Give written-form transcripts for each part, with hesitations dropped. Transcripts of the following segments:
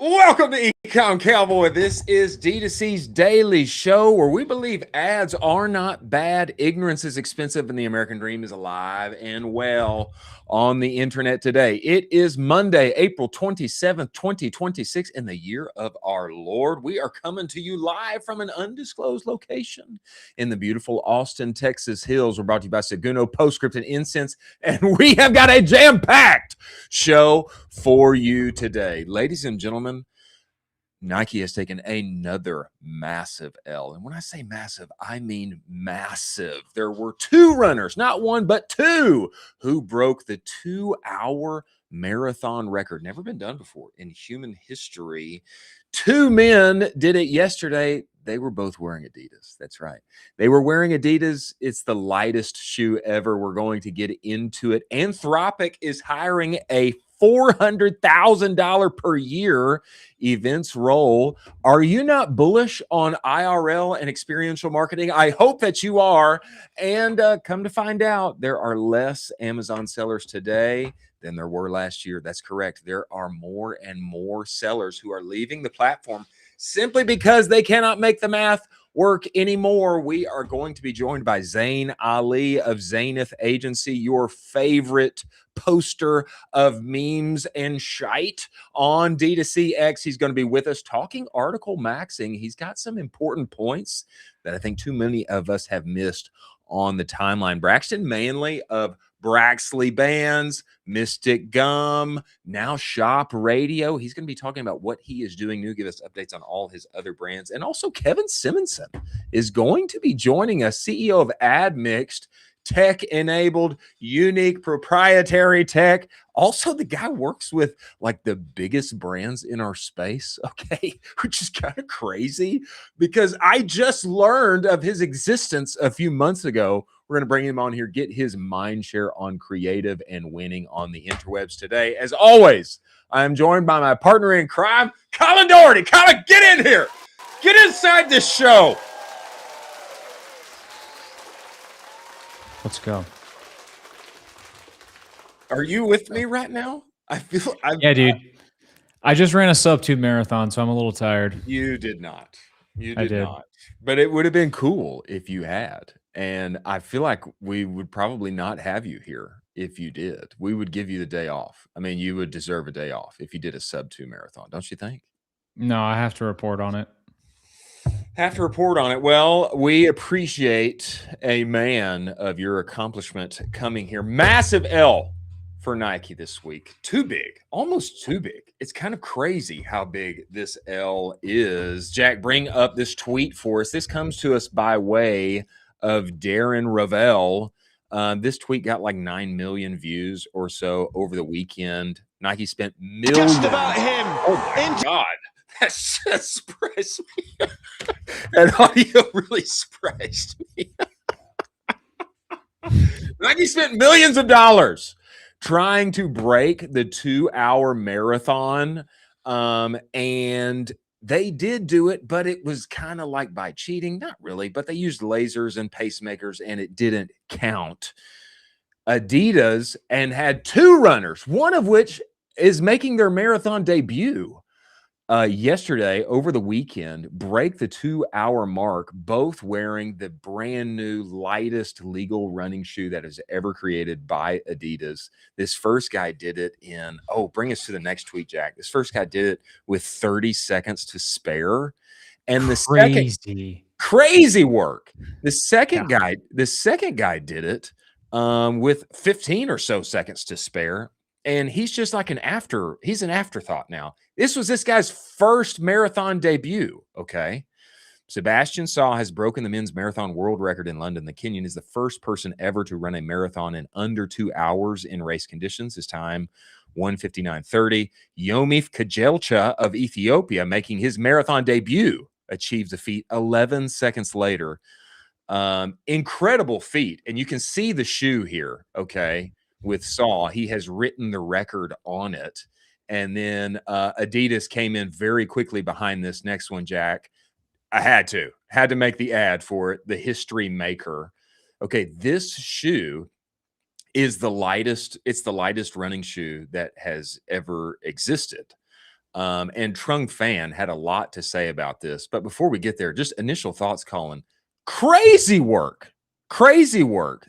Welcome to Ecomm Cowboy. This is D2C's daily show where we believe ads are not bad. Ignorance is expensive and the American dream is alive and well on the internet today. It is Monday, April 27th, 2026, in the year of our Lord. We are coming to you live from an undisclosed location in the beautiful Austin, Texas hills. We're brought to you by Seguno, Postscript, and Incense, and we have got a jam-packed show for you today. Ladies and gentlemen, Nike has taken another massive L. And when I say massive, I mean massive. There were two runners, not one, but two, who broke the 2-hour marathon record. Never been done before in human history. Two men did it yesterday. They were both wearing Adidas. That's right. They were wearing Adidas. It's the lightest shoe ever. We're going to get into it. Anthropic is hiring a $400,000 per year events role. Are you not bullish on IRL and experiential marketing? I hope that you are. And come to find out, there are less Amazon sellers today than there were last year. That's correct. There are more and more sellers who are leaving the platform simply because they cannot make the math work anymore. We are going to be joined by Zain Ali of Zaineth Agency, your favorite poster of memes and shite on D2CX. He's going to be with us talking article maxing. He's got some important points that I think too many of us have missed on the timeline. Braxton Manley of Braxley Bands, Mystic Gum, now Shop Radio. He's going to be talking about what he is doing new, give us updates on all his other brands. And also Kevin Simonson is going to be joining us, CEO of adMixt, tech-enabled, unique, proprietary tech. Also, the guy works with like the biggest brands in our space, okay, which is kind of crazy because I just learned of his existence a few months ago. We're going to bring him on here, get his mind share on creative and winning on the interwebs today. As always, I am joined by my partner in crime, Colin Doherty. Colin, get in here. Get inside this show. Let's go. Are you with me right now? I feel Yeah, dude. I just ran a sub-2 marathon, so I'm a little tired. You did not. You I did did. not. But it would have been cool if you had. And I feel like we would probably not have you here if you did. We would give you the day off. I mean, you would deserve a day off if you did a sub-2 marathon, don't you think? No, I have to report on it. Have to report on it. Well, we appreciate a man of your accomplishment coming here. Massive L for Nike this week. Too big, almost too big. It's kind of crazy how big this L is. Jack, bring up this tweet for us. This comes to us by way of Darren Ravel. This tweet got like 9 million views or so over the weekend. Nike spent millions. Just about him. Oh my God. That just surprised me. That audio really surprised me. Nike spent millions of dollars trying to break the 2-hour marathon. And they did do it, but it was kind of like by cheating. Not really, but they used lasers and pacemakers and it didn't count. Adidas and had two runners, one of which is making their marathon debut. Yesterday, over the weekend, break the 2-hour mark, both wearing the brand new, lightest legal running shoe that is ever created by Adidas. This first guy did it in, bring us to the next tweet, Jack. This first guy did it with 30 seconds to spare. And the crazy work. The second guy did it with 15 or so seconds to spare. And he's just like he's an afterthought now. This was this guy's first marathon debut, okay? Sebastian Saw has broken the men's marathon world record in London. The Kenyan is the first person ever to run a marathon in under 2 hours in race conditions. His time, 1:59:30. Yomif Kajelcha of Ethiopia, making his marathon debut, achieved the feat 11 seconds later. Incredible feat. And you can see the shoe here, okay? With Saw, he has written the record on it. And then Adidas came in very quickly behind this next one, Jack. I had to make the ad for it, the History Maker. Okay, this shoe is the lightest. It's the lightest running shoe that has ever existed. And Trung Fan had a lot to say about this. But before we get there, just initial thoughts, Colin. Crazy work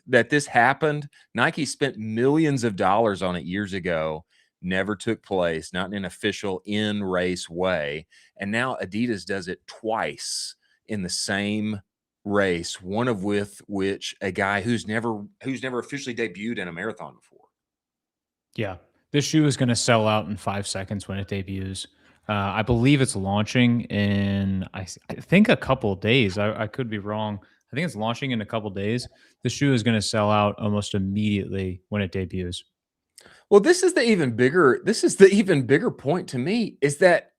that this happened. Nike spent millions of dollars on it years ago, never took place, not in an official in-race way. And now Adidas does it twice in the same race, one of which a guy who's never officially debuted in a marathon before. Yeah. This shoe is going to sell out in 5 seconds when it debuts. I believe it's launching in, I think, a couple days. I could be wrong. I think it's launching in a couple days. The shoe is going to sell out almost immediately when it debuts. Well, this is the even bigger point to me, is that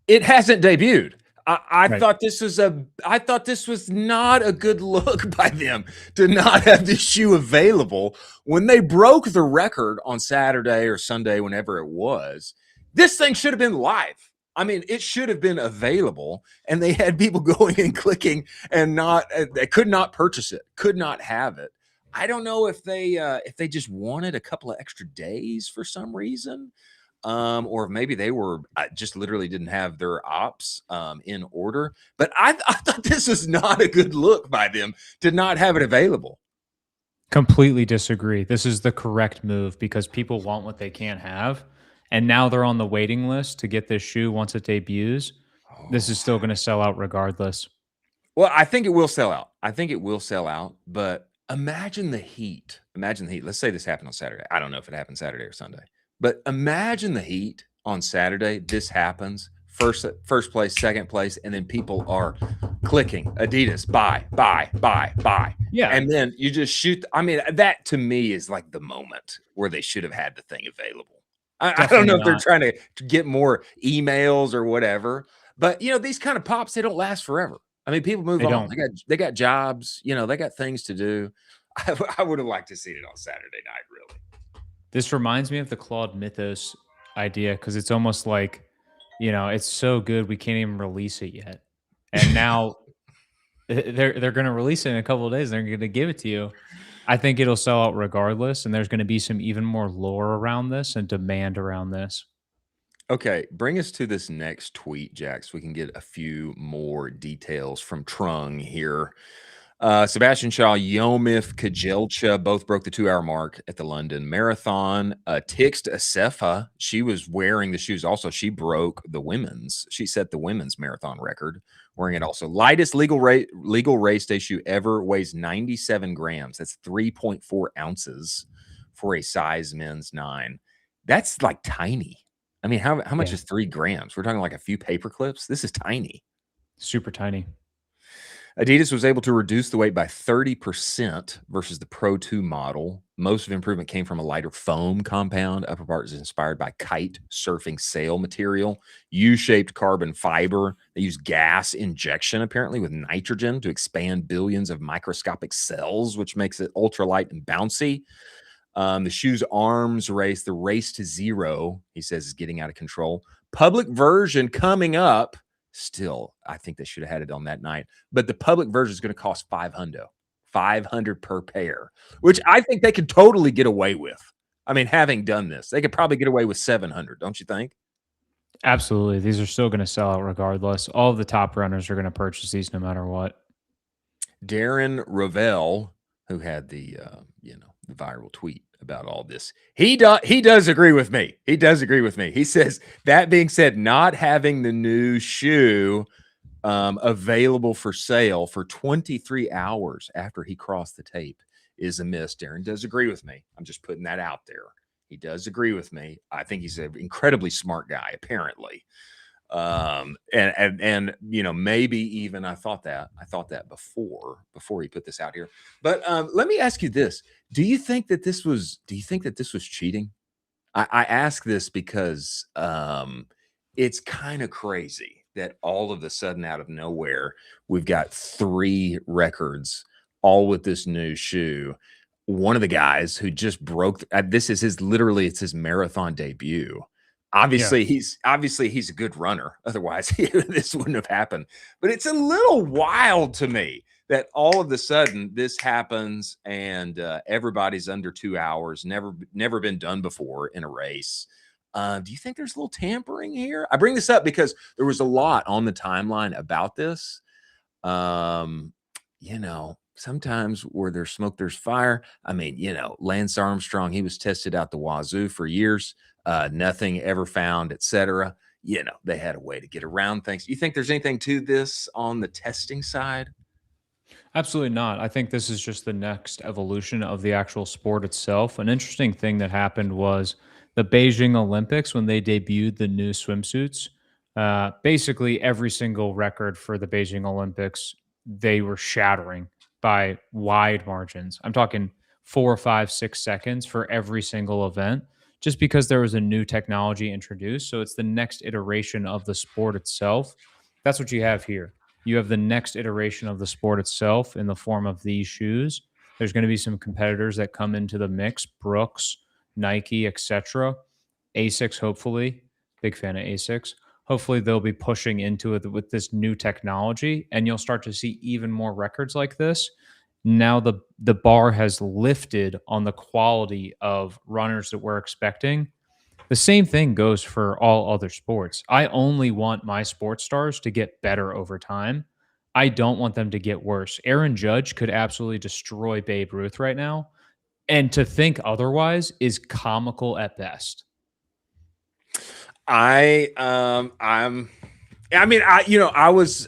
it hasn't debuted. I Right. thought this was not a good look by them to not have this shoe available when they broke the record on Saturday or Sunday, whenever it was. This thing should have been live. I mean, it should have been available, and they had people going and clicking and they could not purchase it, could not have it. I don't know if they just wanted a couple of extra days for some reason, or maybe they were just literally didn't have their ops in order. But I thought this was not a good look by them to not have it available. Completely disagree. This is the correct move because people want what they can't have. And now they're on the waiting list to get this shoe once it debuts. This is Oh. still going to sell out regardless. Well, I think it will sell out. But imagine the heat. Imagine the heat. Let's say this happened on Saturday. I don't know if it happened Saturday or Sunday, but imagine the heat on Saturday. This happens. First place, second place, and then people are clicking Adidas, buy. Yeah. And then you just shoot. I mean, that to me is like the moment where they should have had the thing available. I don't know if they're trying to get more emails or whatever, but these kind of pops, they don't last forever. I mean, people move They on. don't. They got jobs, they got things to do. I would have liked to see it on Saturday night, really. This reminds me of the Claude Mythos idea because it's almost like, it's so good we can't even release it yet. And now they're going to release it in a couple of days. They're going to give it to you. I think it'll sell out regardless, and there's going to be some even more lore around this and demand around this. Okay, bring us to this next tweet, Jack, so we can get a few more details from Trung here. Sebastian Shaw, Yomif Kajelcha both broke the 2-hour mark at the London Marathon. Tixt Asefa, she was wearing the shoes also. She set the women's marathon record wearing it also. Lightest legal race day shoe ever, weighs 97 grams. That's 3.4 ounces for a size men's 9. That's like tiny. I mean, how much is 3 grams? We're talking like a few paper clips. This is tiny. Super tiny. Adidas was able to reduce the weight by 30% versus the Pro 2 model. Most of the improvement came from a lighter foam compound. Upper part is inspired by kite surfing sail material, U-shaped carbon fiber. They use gas injection, apparently, with nitrogen to expand billions of microscopic cells, which makes it ultralight and bouncy. The shoe's arms race, the race to zero, he says, is getting out of control. Public version coming up. Still, I think they should have had it on that night. But the public version is going to cost $500 per pair, which I think they could totally get away with. I mean, having done this, they could probably get away with $700, don't you think? Absolutely. These are still going to sell out regardless. All of the top runners are going to purchase these no matter what. Darren Ravel, who had the the viral tweet about all this, he does agree with me. He says, that being said, not having the new shoe available for sale for 23 hours after he crossed the tape is a miss. Darren does agree with me. I'm just putting that out there. He does agree with me. I think he's an incredibly smart guy, apparently. And maybe even I thought that before he put this out here. But let me ask you this. Do you think that this was cheating? I ask this because it's kind of crazy that all of a sudden, out of nowhere, we've got 3 records all with this new shoe. One of the guys who just broke this is it's his marathon debut. Obviously, he's a good runner. Otherwise, this wouldn't have happened. But it's a little wild to me that all of a sudden this happens and everybody's under 2 hours. Never been done before in a race. Do you think there's a little tampering here? I bring this up because there was a lot on the timeline about this. You know, sometimes where there's smoke, there's fire. I mean, you know, Lance Armstrong, he was tested out the wazoo for years, nothing ever found, etc. You know, they had a way to get around things. You think there's anything to this on the testing side? Absolutely not. I think this is just the next evolution of the actual sport itself. An interesting thing that happened was the Beijing Olympics when they debuted the new swimsuits. Basically, every single record for the Beijing Olympics, they were shattering by wide margins. I'm talking 4, 5, 6 seconds for every single event, just because there was a new technology introduced. So it's the next iteration of the sport itself. That's what you have here. You have the next iteration of the sport itself in the form of these shoes. There's going to be some competitors that come into the mix, Brooks, Nike, etc. Asics, hopefully. Big fan of Asics. Hopefully they'll be pushing into it with this new technology, and you'll start to see even more records like this. Now the bar has lifted on the quality of runners that we're expecting. The same thing goes for all other sports. I only want my sports stars to get better over time. I don't want them to get worse. Aaron Judge could absolutely destroy Babe Ruth right now. And to think otherwise is comical at best. I mean, I was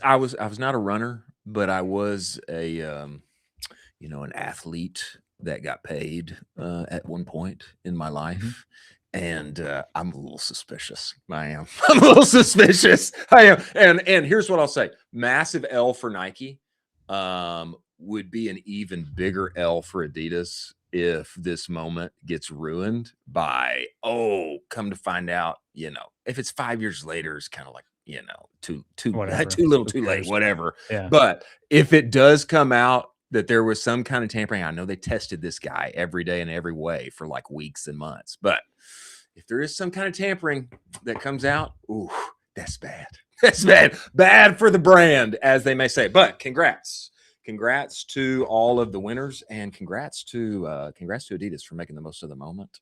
not a runner, but I was a you know, an athlete that got paid at one point in my life. And I'm a little suspicious. I am. I'm a little suspicious. I am. And here's what I'll say: massive L for Nike. Would be an even bigger L for Adidas if this moment gets ruined by, oh, come to find out, you know, if it's 5 years later, it's kind of like, you know, too little, too late, whatever. Yeah. But if it does come out that there was some kind of tampering, I know they tested this guy every day in every way for like weeks and months, but if there is some kind of tampering that comes out, ooh, that's bad. That's bad. Bad for the brand, as they may say. But congrats. Congrats to all of the winners, and congrats to Adidas for making the most of the moment.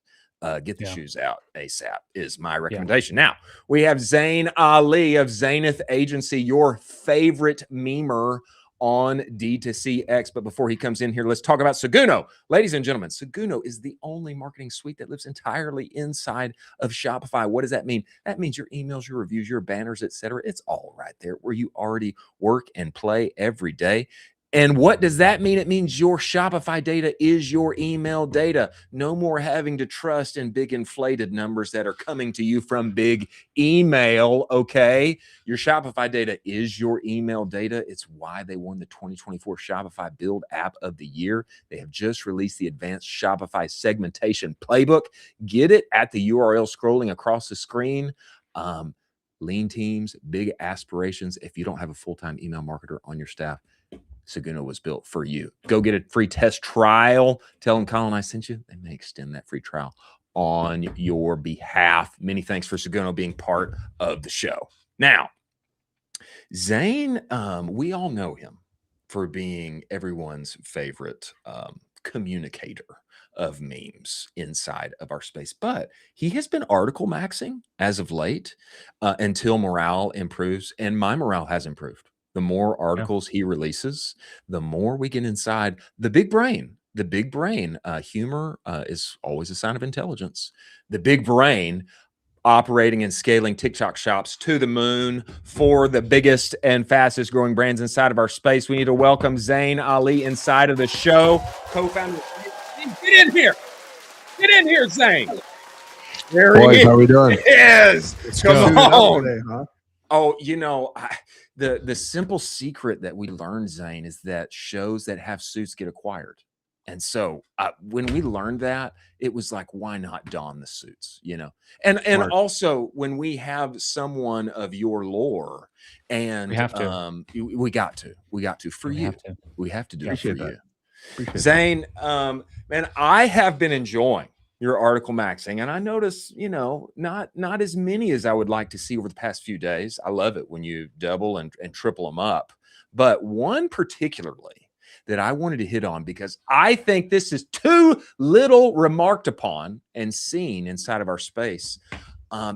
Get the shoes out ASAP is my recommendation. Now, we have Zain Ali of Zaineth Agency, your favorite memer on D2CX. But before he comes in here, let's talk about Seguno. Ladies and gentlemen, Seguno is the only marketing suite that lives entirely inside of Shopify. What does that mean? That means your emails, your reviews, your banners, etc. It's all right there where you already work and play every day. And what does that mean? It means your Shopify data is your email data. No more having to trust in big inflated numbers that are coming to you from big email, okay? Your Shopify data is your email data. It's why they won the 2024 Shopify Build App of the Year. They have just released the advanced Shopify segmentation playbook. Get it at the URL scrolling across the screen. Lean teams, big aspirations. If you don't have a full-time email marketer on your staff, Seguno was built for you. Go get a free test trial. Tell them Colin I sent you. They may extend that free trial on your behalf. Many thanks for Seguno being part of the show. Now, Zain, we all know him for being everyone's favorite communicator of memes inside of our space, but he has been article maxing as of late until morale improves, and my morale has improved. The more articles he releases, the more we get inside the big brain. The big brain, humor is always a sign of intelligence. The big brain operating and scaling TikTok shops to the moon for the biggest and fastest growing brands inside of our space. We need to welcome Zain Ali inside of the show. Co-founder. Get in here. Get in here, Zain. There he is. How we doing? Yes. Come on. Today, huh? Oh, you know, the simple secret that we learned, Zain, is that shows that have suits get acquired. And so when we learned that, it was like, why not don the suits, you know? And also when we have someone of your lore, and we have to. We got to for you. We have to do it for you. Zain, man, I have been enjoying your article maxing, and I notice, you know, not as many as I would like to see over the past few days. I love it when you double and triple them up, but one particularly that I wanted to hit on because I think this is too little remarked upon and seen inside of our space.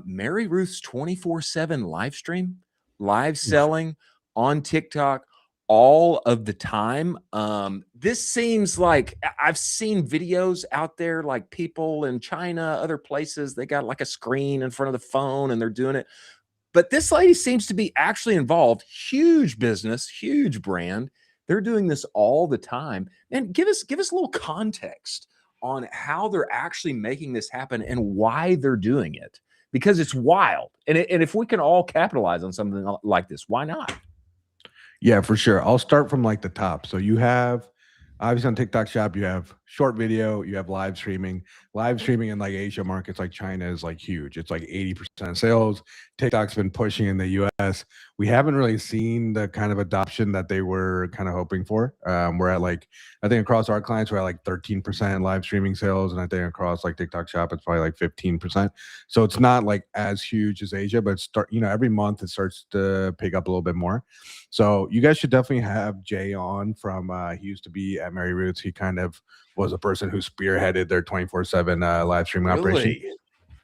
Mary Ruth's 24/7 live stream, live selling on TikTok all of the time. This seems like I've seen videos out there, like people in China, other places, they got like a screen in front of the phone and they're doing it. But this lady seems to be actually involved. Huge business, huge brand. They're doing this all the time. And give us a little context on how they're actually making this happen and why they're doing it, because it's wild. And if we can all capitalize on something like this, why not? Yeah, for sure. I'll start from like the top. So you have obviously on TikTok Shop, you have short video, you have live streaming. Live streaming in like Asia markets like China is like huge. It's like 80% of sales. TikTok's been pushing in the US. We haven't really seen the kind of adoption that they were kind of hoping for. We're at like, I think across our clients, we're at like 13% live streaming sales. And I think across like TikTok Shop, it's probably like 15%. So it's not like as huge as Asia, but every month it starts to pick up a little bit more. So you guys should definitely have Jay on from, he used to be at Mary Roots. He kind of was a person who spearheaded their 24/7 live streaming operation.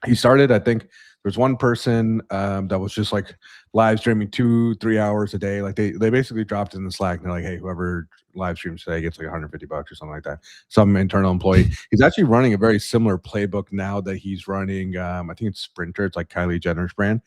He started, I think there's one person that was just like live streaming 2-3 hours a day. Like they basically dropped in the Slack and they're like, hey, whoever live streams today gets like $150 or something like that. Some internal employee. He's actually running a very similar playbook now that he's running. I think it's Sprinter. It's like Kylie Jenner's brand.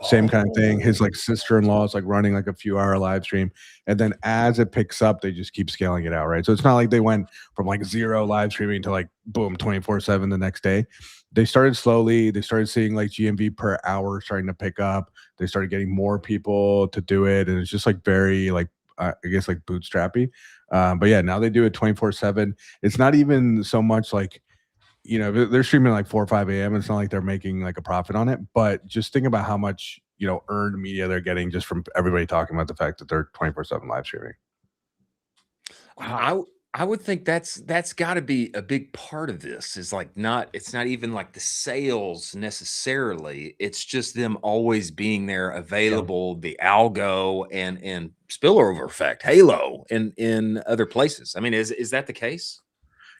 Same kind of thing. His like sister-in-law is like running like a few hour live stream. And then as it picks up, they just keep scaling it out, right? So it's not like they went from like 0 live streaming to like boom, 24/7 the next day. They started slowly. They started seeing like GMV per hour starting to pick up. They started getting more people to do it. And it's just like very like, I guess like bootstrappy. But yeah, now they do it 24/7. It's not even so much like, they're streaming like 4 or 5 a.m. It's not like they're making like a profit on it, but just think about how much, earned media they're getting just from everybody talking about the fact that they're 24/7 live streaming. I would think that's got to be a big part of this. Is like it's not even like the sales necessarily. It's just them always being there, available, the algo and spillover effect, halo in other places. I mean, is that the case?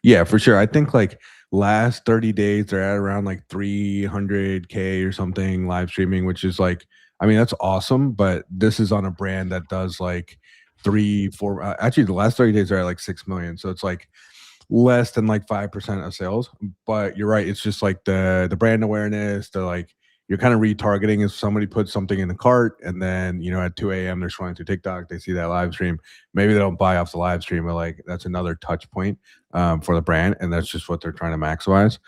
Yeah, for sure. I think like last 30 days they're at around like 300K or something live streaming, which is like, I mean, that's awesome. But this is on a brand that does like 3-4. Actually, the last 30 days they're at like 6 million. So it's like less than like 5% of sales. But you're right. It's just like the brand awareness, the like you're kind of retargeting. If somebody puts something in the cart and then at 2 a.m. they're scrolling through TikTok, they see that live stream. Maybe they don't buy off the live stream, but like that's another touch point for the brand, and that's just what they're trying to maximize.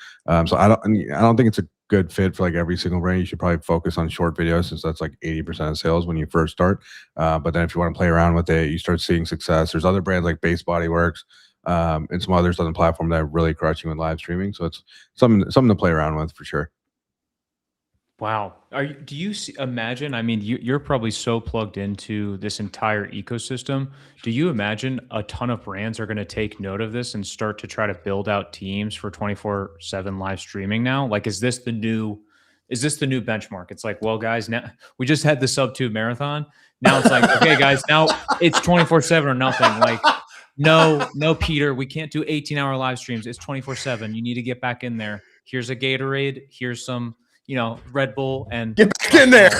So I don't think it's a good fit for like every single brand. You should probably focus on short videos since that's like 80% of sales when you first start. But then if you want to play around with it, you start seeing success. There's other brands like Base Body Works and some others on the platform that are really crushing with live streaming. So it's something to play around with for sure. Wow. Do you imagine, I mean, you're probably so plugged into this entire ecosystem. Do you imagine a ton of brands are going to take note of this and start to try to build out teams for 24/7 live streaming now? Like, is this the new benchmark? It's like, well, guys, now we just had the sub-2 marathon. Now it's like, okay, guys, now it's 24/7 or nothing. Like, no, Peter, we can't do 18-hour live streams. It's 24/7. You need to get back in there. Here's a Gatorade. Here's some Red Bull, and get back in there.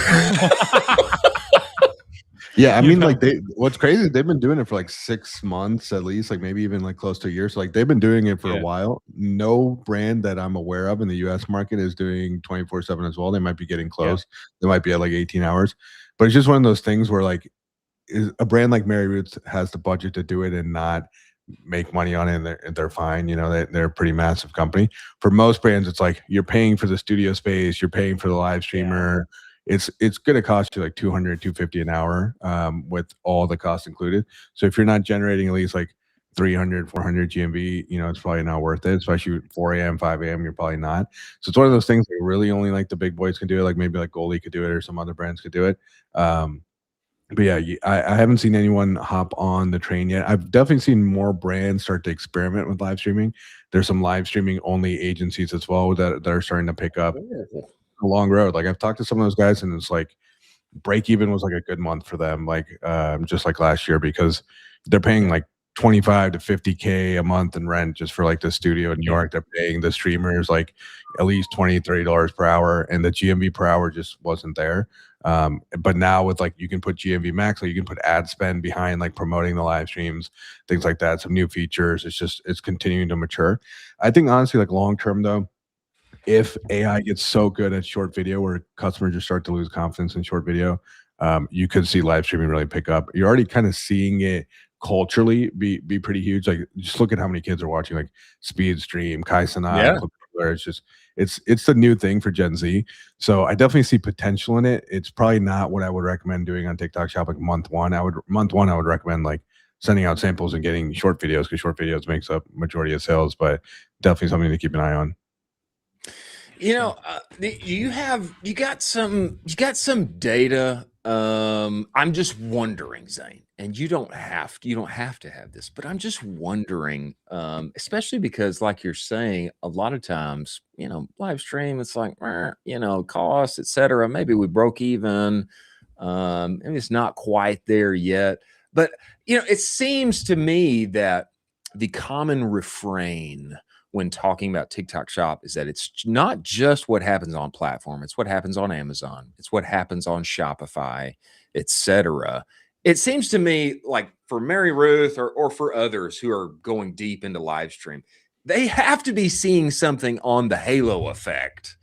Yeah, I mean, like what's crazy is they've been doing it for like 6 months at least, like maybe even like close to a year. So like they've been doing it for a while. No brand that I'm aware of in the US market is doing 24/7 as well. They might be getting close. They might be at like 18 hours. But it's just one of those things where like a brand like Mary Roots has the budget to do it and not make money on it, and they're fine. They're a pretty massive company. For most brands, it's like you're paying for the studio space, you're paying for the live streamer. It's going to cost you like $200-$250 an hour with all the costs included. So if you're not generating at least like 300-400 GMV, it's probably not worth it, especially 4 a.m., 5 a.m. You're probably not. So it's one of those things that really only like the big boys can do it. Like maybe like Goldie could do it or some other brands could do it. But yeah, I haven't seen anyone hop on the train yet. I've definitely seen more brands start to experiment with live streaming. There's some live streaming only agencies as well that are starting to pick up a long road. Like I've talked to some of those guys, and it's like break even was like a good month for them, like just like last year, because they're paying like 25 to 50K a month in rent just for like the studio in New York. They're paying the streamers like at least $20-$30 per hour, and the GMV per hour just wasn't there. But now with like, you can put GMV max, like you can put ad spend behind like promoting the live streams, things like that, some new features. It's continuing to mature. I think honestly, like long term though, if AI gets so good at short video where customers just start to lose confidence in short video, you could see live streaming really pick up. You're already kind of seeing it culturally be pretty huge. Like just look at how many kids are watching like Speed Stream, Kai Cenat. Yeah. It's just it's the new thing for Gen Z. So I definitely see potential in it. It's probably not what I would recommend doing on TikTok Shop like month one. I would recommend like sending out samples and getting short videos, because short videos makes up majority of sales, but definitely something to keep an eye on. You know, you got some data. I'm just wondering, Zain, and you don't have to have this, but I'm just wondering, especially because like you're saying, a lot of times, you know, live stream, it's like, you know, costs, etc. Maybe we broke even. Maybe it's not quite there yet, but you know, it seems to me that the common refrain when talking about TikTok Shop is that it's not just what happens on platform, it's what happens on Amazon, it's what happens on Shopify, etc. It seems to me like for Mary Ruth or for others who are going deep into live stream, they have to be seeing something on the halo effect.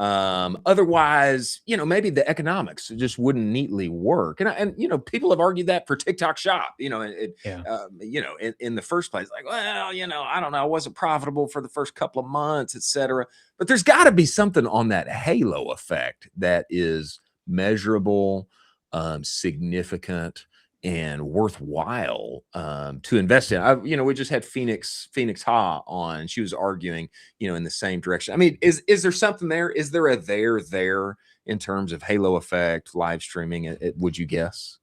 Otherwise, you know, maybe the economics just wouldn't neatly work. And you know, people have argued that for TikTok Shop, you know, you know, in the first place, like, well, you know, I don't know, I wasn't profitable for the first couple of months, etc. But there's got to be something on that halo effect that is measurable, significant, and worthwhile to invest in. You know, we just had Phoenix Ha on. She was arguing, you know, in the same direction. I mean, is there something there? Is there a there in terms of halo effect, live streaming? Would you guess?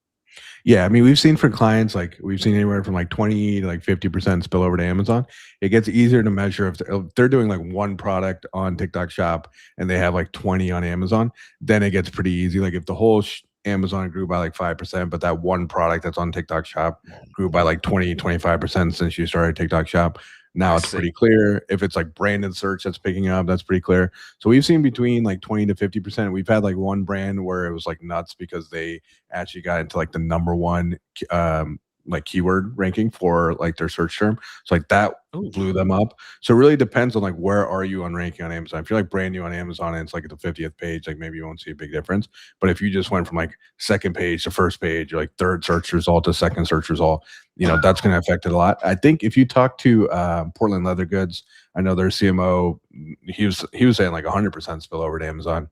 Yeah, I mean, we've seen for clients, like we've seen anywhere from like 20 to like 50% spill over to Amazon. It gets easier to measure if they're doing like one product on TikTok Shop and they have like 20 on Amazon, then it gets pretty easy. Like if the whole Amazon grew by like 5%, but that one product that's on TikTok Shop grew by like 20-25% since you started TikTok Shop. Now it's pretty clear. If it's like branded search that's picking up, that's pretty clear. So we've seen between like 20 to 50%. We've had like one brand where it was like nuts because they actually got into like the #1 like keyword ranking for like their search term. So like that blew them up. So it really depends on like where are you on ranking on Amazon. If you're like brand new on Amazon and it's like at the 50th page, like maybe you won't see a big difference. But if you just went from like second page to first page, or like third search result to second search result, you know, that's going to affect it a lot. I think if you talk to Portland Leather Goods, I know their CMO, he was saying like 100% spill over to Amazon.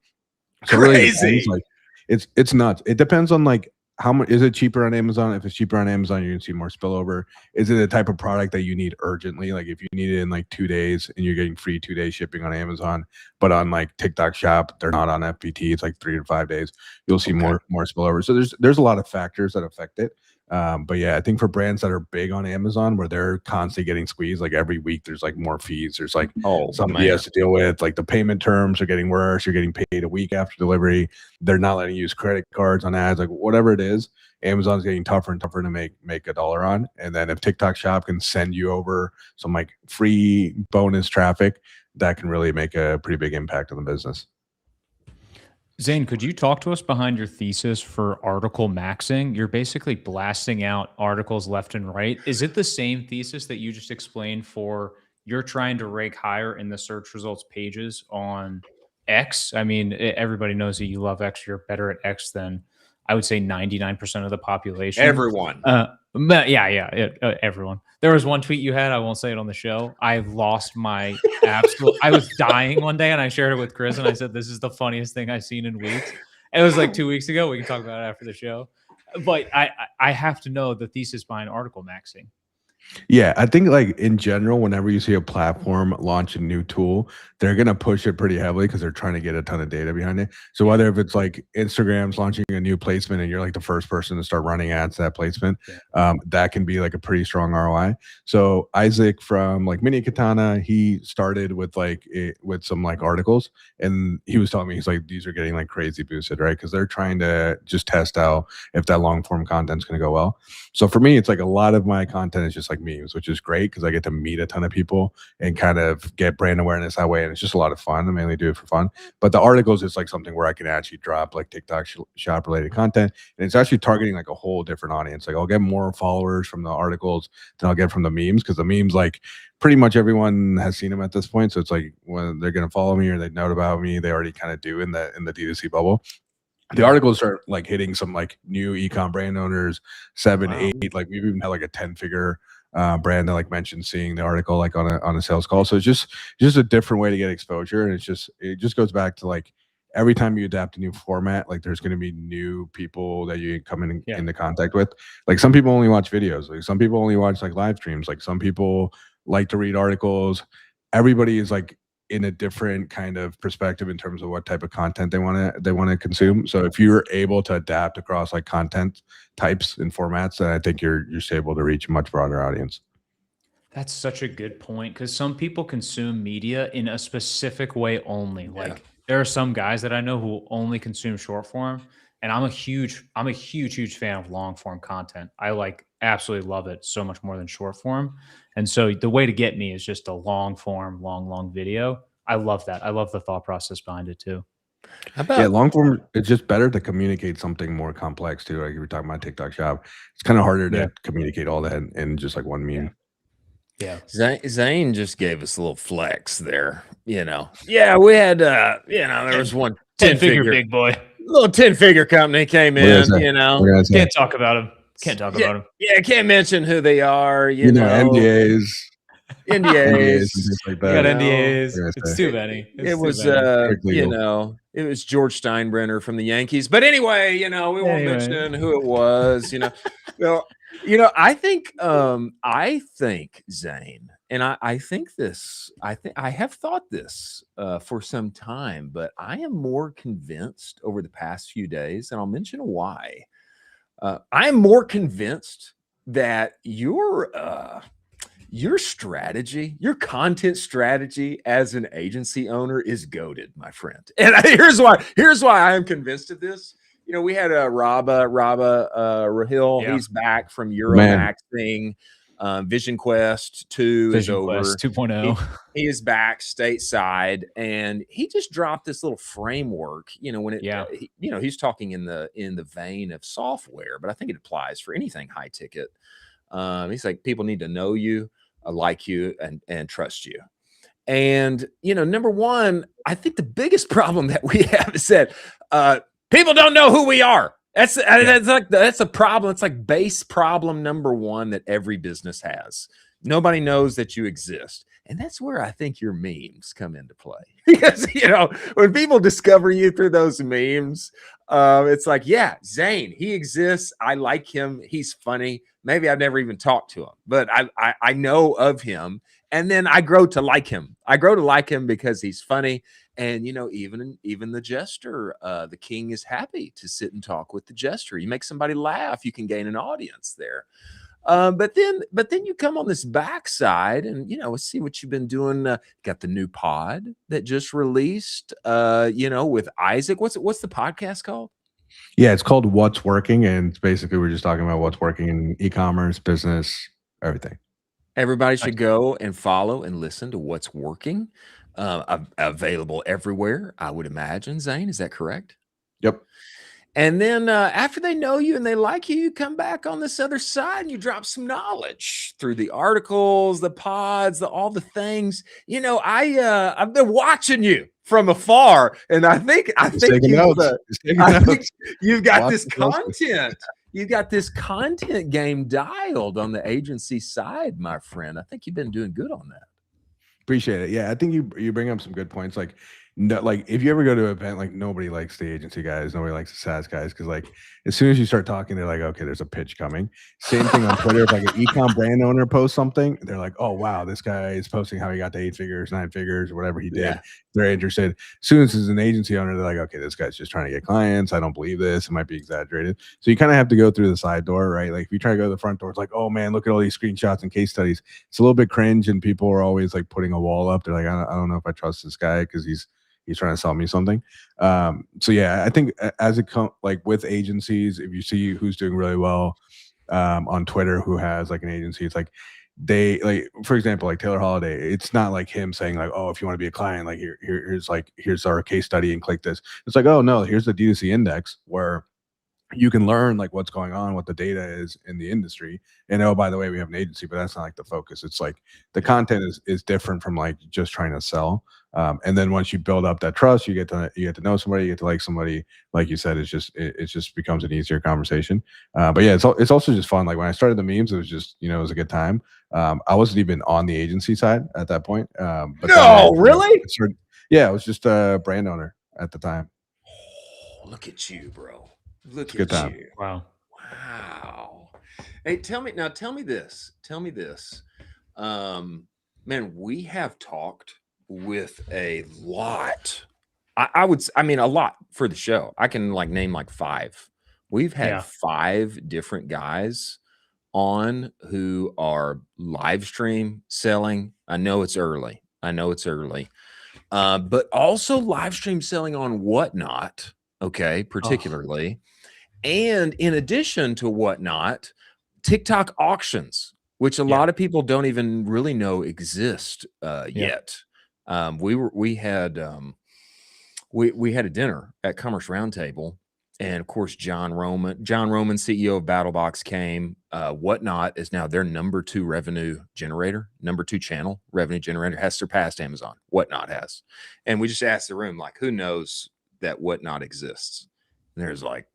So Crazy. Really like it's nuts. It depends on like how much is it cheaper on Amazon. If it's cheaper on Amazon, you're gonna see more spillover. Is it a type of product that you need urgently? Like if you need it in like 2 days and you're getting free 2-day shipping on Amazon, but on like TikTok Shop, they're not on FBT, it's like 3 to 5 days, you'll see more spillover. So there's a lot of factors that affect it. But yeah, I think for brands that are big on Amazon where they're constantly getting squeezed, like every week there's like more fees, there's like somebody has to deal with, like the payment terms are getting worse, you're getting paid a week after delivery, they're not letting you use credit cards on ads, like whatever it is, Amazon's getting tougher and tougher to make a dollar on. And then if TikTok Shop can send you over some like free bonus traffic, that can really make a pretty big impact on the business. Zain, could you talk to us behind your thesis for article maxing? You're basically blasting out articles left and right. Is it the same thesis that you just explained for you're trying to rank higher in the search results pages on X? I mean, everybody knows that you love X. You're better at X than I would say 99% of the population. Everyone. Everyone. There was one tweet you had, I won't say it on the show. I lost my absolute, I was dying one day and I shared it with Chris and I said, this is the funniest thing I've seen in weeks. And it was like 2 weeks ago. We can talk about it after the show. But I have to know the thesis behind article maxing. Yeah, I think like in general, whenever you see a platform launch a new tool, they're going to push it pretty heavily because they're trying to get a ton of data behind it. So whether if it's like Instagram's launching a new placement and you're like the first person to start running ads to that placement, that can be like a pretty strong ROI. So Isaac from like Mini Katana, he started with like with some like articles, and he was telling me, he's like, these are getting like crazy boosted, right? Because they're trying to just test out if that long form content's going to go well. So for me, it's like a lot of my content is just like like memes, which is great because I get to meet a ton of people and kind of get brand awareness that way. And it's just a lot of fun. I mainly do it for fun. But the articles is like something where I can actually drop like TikTok shop related content. And it's actually targeting like a whole different audience. Like I'll get more followers from the articles than I'll get from the memes, because the memes, like pretty much everyone has seen them at this point. So it's like when they're going to follow me or they know about me, they already kind of do in the D2C bubble. The articles are like hitting some like new ecom brand owners, 7, 8. Like we've even had like a 10-figure brand that like mentioned seeing the article like on a sales call. So it's just a different way to get exposure, and it just goes back to like every time you adapt a new format, like there's going to be new people that you come into contact with. Like some people only watch videos, like some people only watch like live streams, like some people like to read articles. Everybody is like in a different kind of perspective in terms of what type of content they want to consume. So if you're able to adapt across like content types and formats, then I think you're able to reach a much broader audience. That's such a good point, because some people consume media in a specific way only. Like there are some guys that I know who only consume short form, and I'm a huge fan of long form content. I like absolutely love it so much more than short form. And so the way to get me is just a long form, long video. I love that. I love the thought process behind it too. Long form, it's just better to communicate something more complex too. Like if you're talking about TikTok shop, it's kind of harder to communicate all that in just like one meme. Yeah. Zain just gave us a little flex there, you know. Yeah, we had there was one 10-figure big boy. Little 10-figure company came in, you know. Can't talk about him. Can't talk about him. Yeah, can't mention who they are, you know. NDAs. NDAs. Like that. Got NDAs. It's too many. It was it was George Steinbrenner from the Yankees. But anyway, we won't mention who it was, Well, I think Zain, and I think I have thought this for some time, but I am more convinced over the past few days, and I'll mention why. I am more convinced that your strategy, your content strategy as an agency owner is goated, my friend. And here's why I am convinced of this. We had a Rabah Rahil. He's back from Euromaxing. Vision Quest 2 is over. 2.0. He is back stateside, and he just dropped this little framework. He's talking in the vein of software, but I think it applies for anything high ticket. He's like, people need to know you, like you, and trust you. And number one, I think the biggest problem that we have is that people don't know who we are. That's a problem. It's like base problem number one that every business has. Nobody knows that you exist. And that's where I think your memes come into play. Because, when people discover you through those memes, it's like, yeah, Zain, he exists. I like him. He's funny. Maybe I've never even talked to him, but I know of him. And then I grow to like him. I grow to like him because he's funny. And, even the jester, the king is happy to sit and talk with the jester. You make somebody laugh, you can gain an audience there. But then you come on this backside and, let's see what you've been doing. Got the new pod that just released, with Isaac. What's the podcast called? Yeah, it's called What's Working. And it's basically, we're just talking about what's working in e-commerce, business, everything. Everybody should go and follow and listen to What's Working. Available everywhere, I would imagine. Zain, is that correct? Yep. And then after they know you and they like you, you come back on this other side and you drop some knowledge through the articles, the pods, all the things. I've been watching you from afar, and I think you've got this content. You've got this content game dialed on the agency side, my friend. I think you've been doing good on that. Appreciate it. Yeah, I think you bring up some good points. Like if you ever go to an event, like nobody likes the agency guys, nobody likes the SaaS guys, because like as soon as you start talking, they're like, okay, there's a pitch coming. Same thing on Twitter. If like an ecom brand owner posts something, they're like, oh wow, this guy is posting how he got to 8 figures, 9 figures, or whatever he did. Yeah. They're interested. As soon as it's an agency owner, they're like, okay, this guy's just trying to get clients. I don't believe this. It might be exaggerated. So you kind of have to go through the side door, right? Like if you try to go to the front door, it's like, oh man, look at all these screenshots and case studies. It's a little bit cringe, and people are always like putting a wall up. They're like, I don't know if I trust this guy because he's trying to sell me something. So yeah, I think as it comes, like with agencies, if you see who's doing really well on Twitter, who has like an agency, it's like they like, for example, like Taylor Holiday, it's not like him saying like, oh, if you want to be a client, like here's our case study and click this. It's like, oh no, here's the D2C index where you can learn like what's going on, what the data is in the industry. And oh, by the way, we have an agency, but that's not like the focus. It's like the content is different from like just trying to sell. And then once you build up that trust, you get to know somebody, you get to like somebody, like you said, it just becomes an easier conversation. But yeah, it's also just fun. Like when I started the memes, it was just, it was a good time. I wasn't even on the agency side at that point. But No, really? Yeah, I was just a brand owner at the time. Oh, look at you, bro. Look Good at time. you. Wow. Wow. Hey, tell me this. Tell me this. Man, we have talked with a lot. I mean, a lot for the show. I can like name like 5. We've had 5 different guys on who are live stream selling. I know it's early. But also live stream selling on Whatnot. Okay, particularly. And in addition to Whatnot, TikTok auctions, which a lot of people don't even really know exist yet. We had a dinner at Commerce Roundtable, and of course John Roman, CEO of BattleBox, came. Whatnot is now their number 2 revenue generator, number 2 channel revenue generator, has surpassed Amazon. Whatnot has, and we just asked the room like, who knows that Whatnot exists? And there's like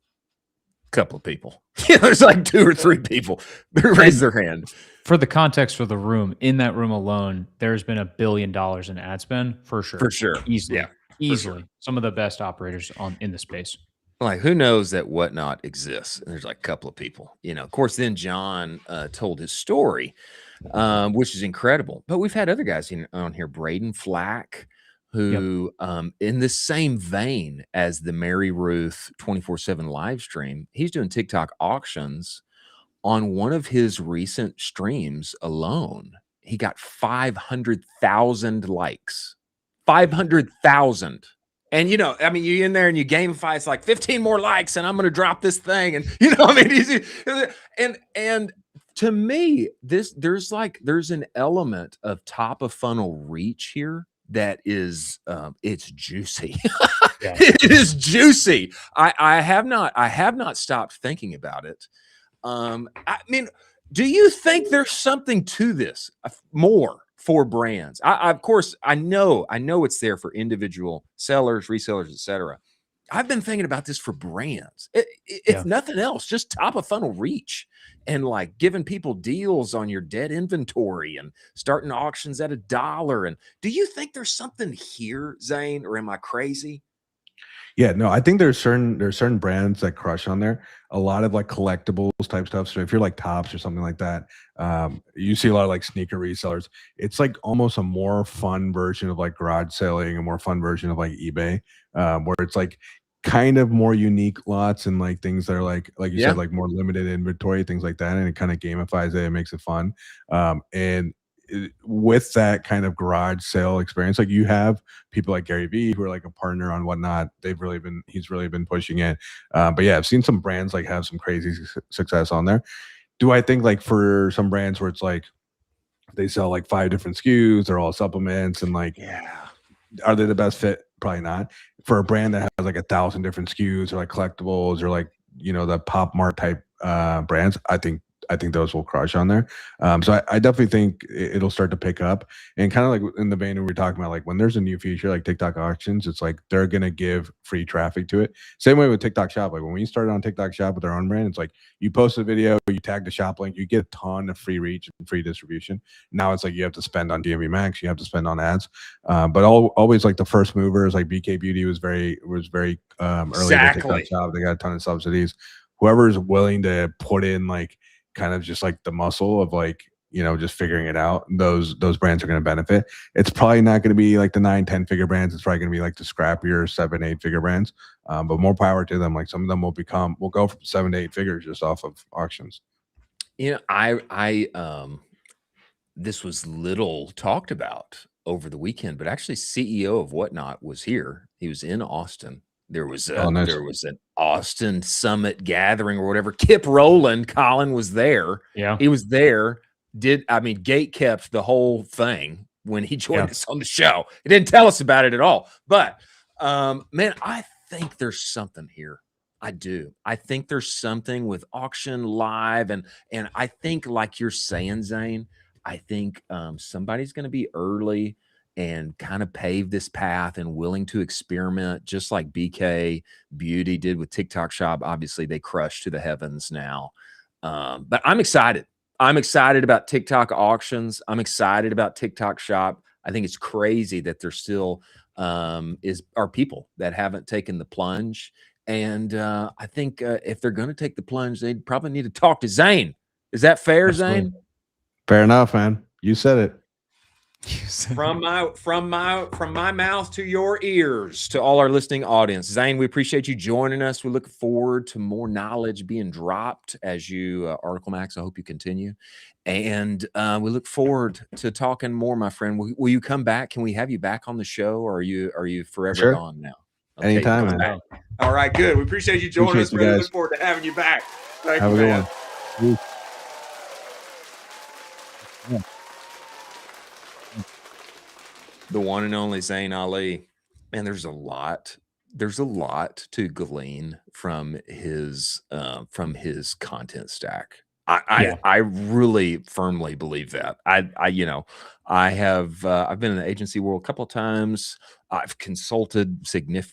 couple of people. There's like 2 or 3 people that raise their hand. For the context for the room, in that room alone, there's been $1 billion in ad spend for sure. For sure. Easily. Yeah. Easily. Some of the best operators in the space. Like, who knows that Whatnot exists? And there's like a couple of people. Of course, then John told his story, which is incredible. But we've had other guys on here, Braden Flack, who in the same vein as the Mary Ruth 24/7 live stream, he's doing TikTok auctions. On one of his recent streams alone, he got 500,000 likes. 500,000. And I mean, you're in there and you gamify, it's like 15 more likes and I'm going to drop this thing. And I mean, and to me, there's an element of top of funnel reach here that is it's juicy. It is juicy. I have not stopped thinking about it. I mean, do you think there's something to this more for brands? Of course, I know it's there for individual sellers, resellers, etc. I've been thinking about this for brands. If nothing else, just top of funnel reach and like giving people deals on your dead inventory and starting auctions at $1. And do you think there's something here, Zain, or am I crazy? Yeah, no, I think there's certain brands that crush on there. A lot of like collectibles type stuff. So if you're like Tops or something like that, you see a lot of like sneaker resellers. It's like almost a more fun version of like garage selling, a more fun version of like eBay, where it's like kind of more unique lots and like things that are like you said, like more limited inventory, things like that, and it kind of gamifies it. It makes it fun. And with that kind of garage sale experience, like you have people like Gary Vee who are like a partner on Whatnot. He's really been pushing it. But yeah, I've seen some brands like have some crazy success on there. Do I think like for some brands where it's like they sell like 5 different SKUs, they're all supplements, and like, are they the best fit? Probably not. For a brand that has like 1,000 different SKUs or like collectibles or like, the Pop Mart type brands, I think those will crush on there. So I definitely think it'll start to pick up, and kind of like in the vein we were talking about, like when there's a new feature like TikTok auctions, it's like they're going to give free traffic to it. Same way with TikTok Shop. Like when we started on TikTok Shop with our own brand, it's like you post a video, you tag the shop link, you get a ton of free reach and free distribution. Now it's like you have to spend on DMV Max, you have to spend on ads. But always like the first movers, like BK Beauty was very early to TikTok Shop. They got a ton of subsidies. Whoever's willing to put in like kind of just like the muscle of like, just figuring it out, those brands are going to benefit. It's probably not going to be like the 9-10 figure brands. It's probably going to be like the scrappier 7-8 figure brands. But more power to them. Like some of them will go from 7 to 8 figures just off of auctions. This was little talked about over the weekend, but actually CEO of Whatnot was here. He was in Austin. There was an Austin Summit gathering or whatever. Kip Rowland, Colin was there. Yeah, he was there. gate kept the whole thing when he joined us on the show. He didn't tell us about it at all. But man, I think there's something here. I do. I think there's something with auction live, and I think, like you're saying, Zane, I think somebody's going to be early and kind of pave this path and willing to experiment, just like BK Beauty did with TikTok Shop. Obviously, they crushed to the heavens now. But I'm excited. I'm excited about TikTok auctions. I'm excited about TikTok Shop. I think it's crazy that there still are people that haven't taken the plunge. And I think if they're going to take the plunge, they probably need to talk to Zain. Is that fair, Absolutely. Zain? Fair enough, man. You said it. From my mouth to your ears, to all our listening audience. Zain, we appreciate you joining us. We look forward to more knowledge being dropped as you Article Max. I hope you continue. And we look forward to talking more, my friend. Will you come back? Can we have you back on the show, or are you forever gone now? Okay, anytime, man. All right, good. We appreciate you joining us, brother. Look forward to having you back. Thank you, man. Good one. The one and only Zain Ali. Man, there's a lot to glean from his content stack. I really firmly believe that. I've been in the agency world a couple of times. I've consulted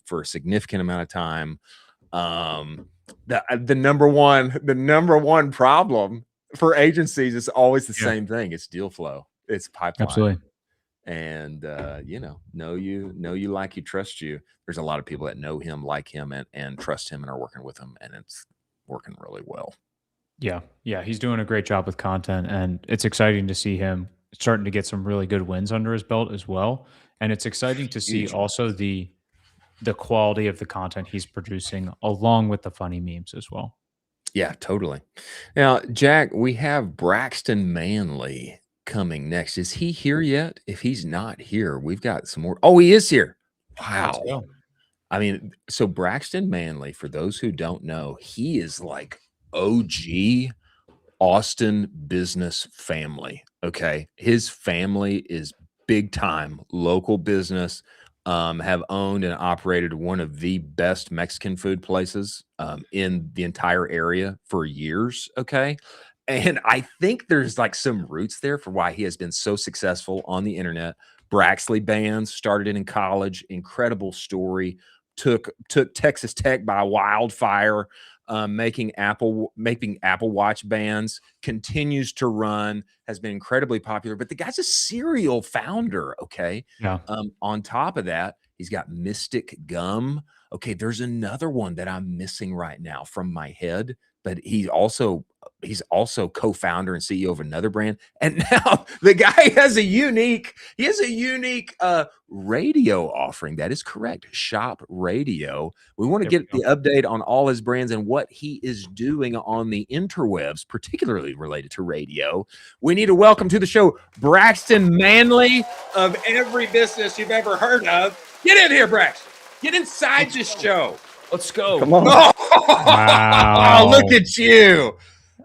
for a significant amount of time. The number one problem for agencies is always the same thing. It's deal flow. It's pipeline. Absolutely. And know you, like you, trust you. There's a lot of people that know him, like him, and trust him and are working with him, and it's working really well. Yeah, he's doing a great job with content, and it's exciting to see him starting to get some really good wins under his belt as well. And it's exciting to see also the quality of the content he's producing, along with the funny memes as well. Yeah, totally. Now, Jack, we have Braxton Manley coming next. Is he here yet? If he's not here, we've got some more. Oh, he is here. Wow. I mean, so Braxton Manley, for those who don't know, he is like OG Austin business family. Okay. His family is big time local business, have owned and operated one of the best Mexican food places in the entire area for years. Okay. And I think there's like some roots there for why he has been so successful on the internet. Braxley Bands started in college. Incredible story. Took Texas Tech by wildfire. Making Apple Watch bands, continues to run, has been incredibly popular. But the guy's a serial founder. Okay. Yeah. On top of that, he's got Mystic Gum. Okay, there's another one that I'm missing right now from my head, but he's also co-founder and CEO of another brand. And now the guy has a unique radio offering. That is correct. Shop Radio. We want to get the update on all his brands and what he is doing on the interwebs, particularly related to radio. We need to welcome to the show Braxton Manley of every business you've ever heard of. Get in here, Braxton. Get inside this show. Let's go. Come on. Wow. Look at you.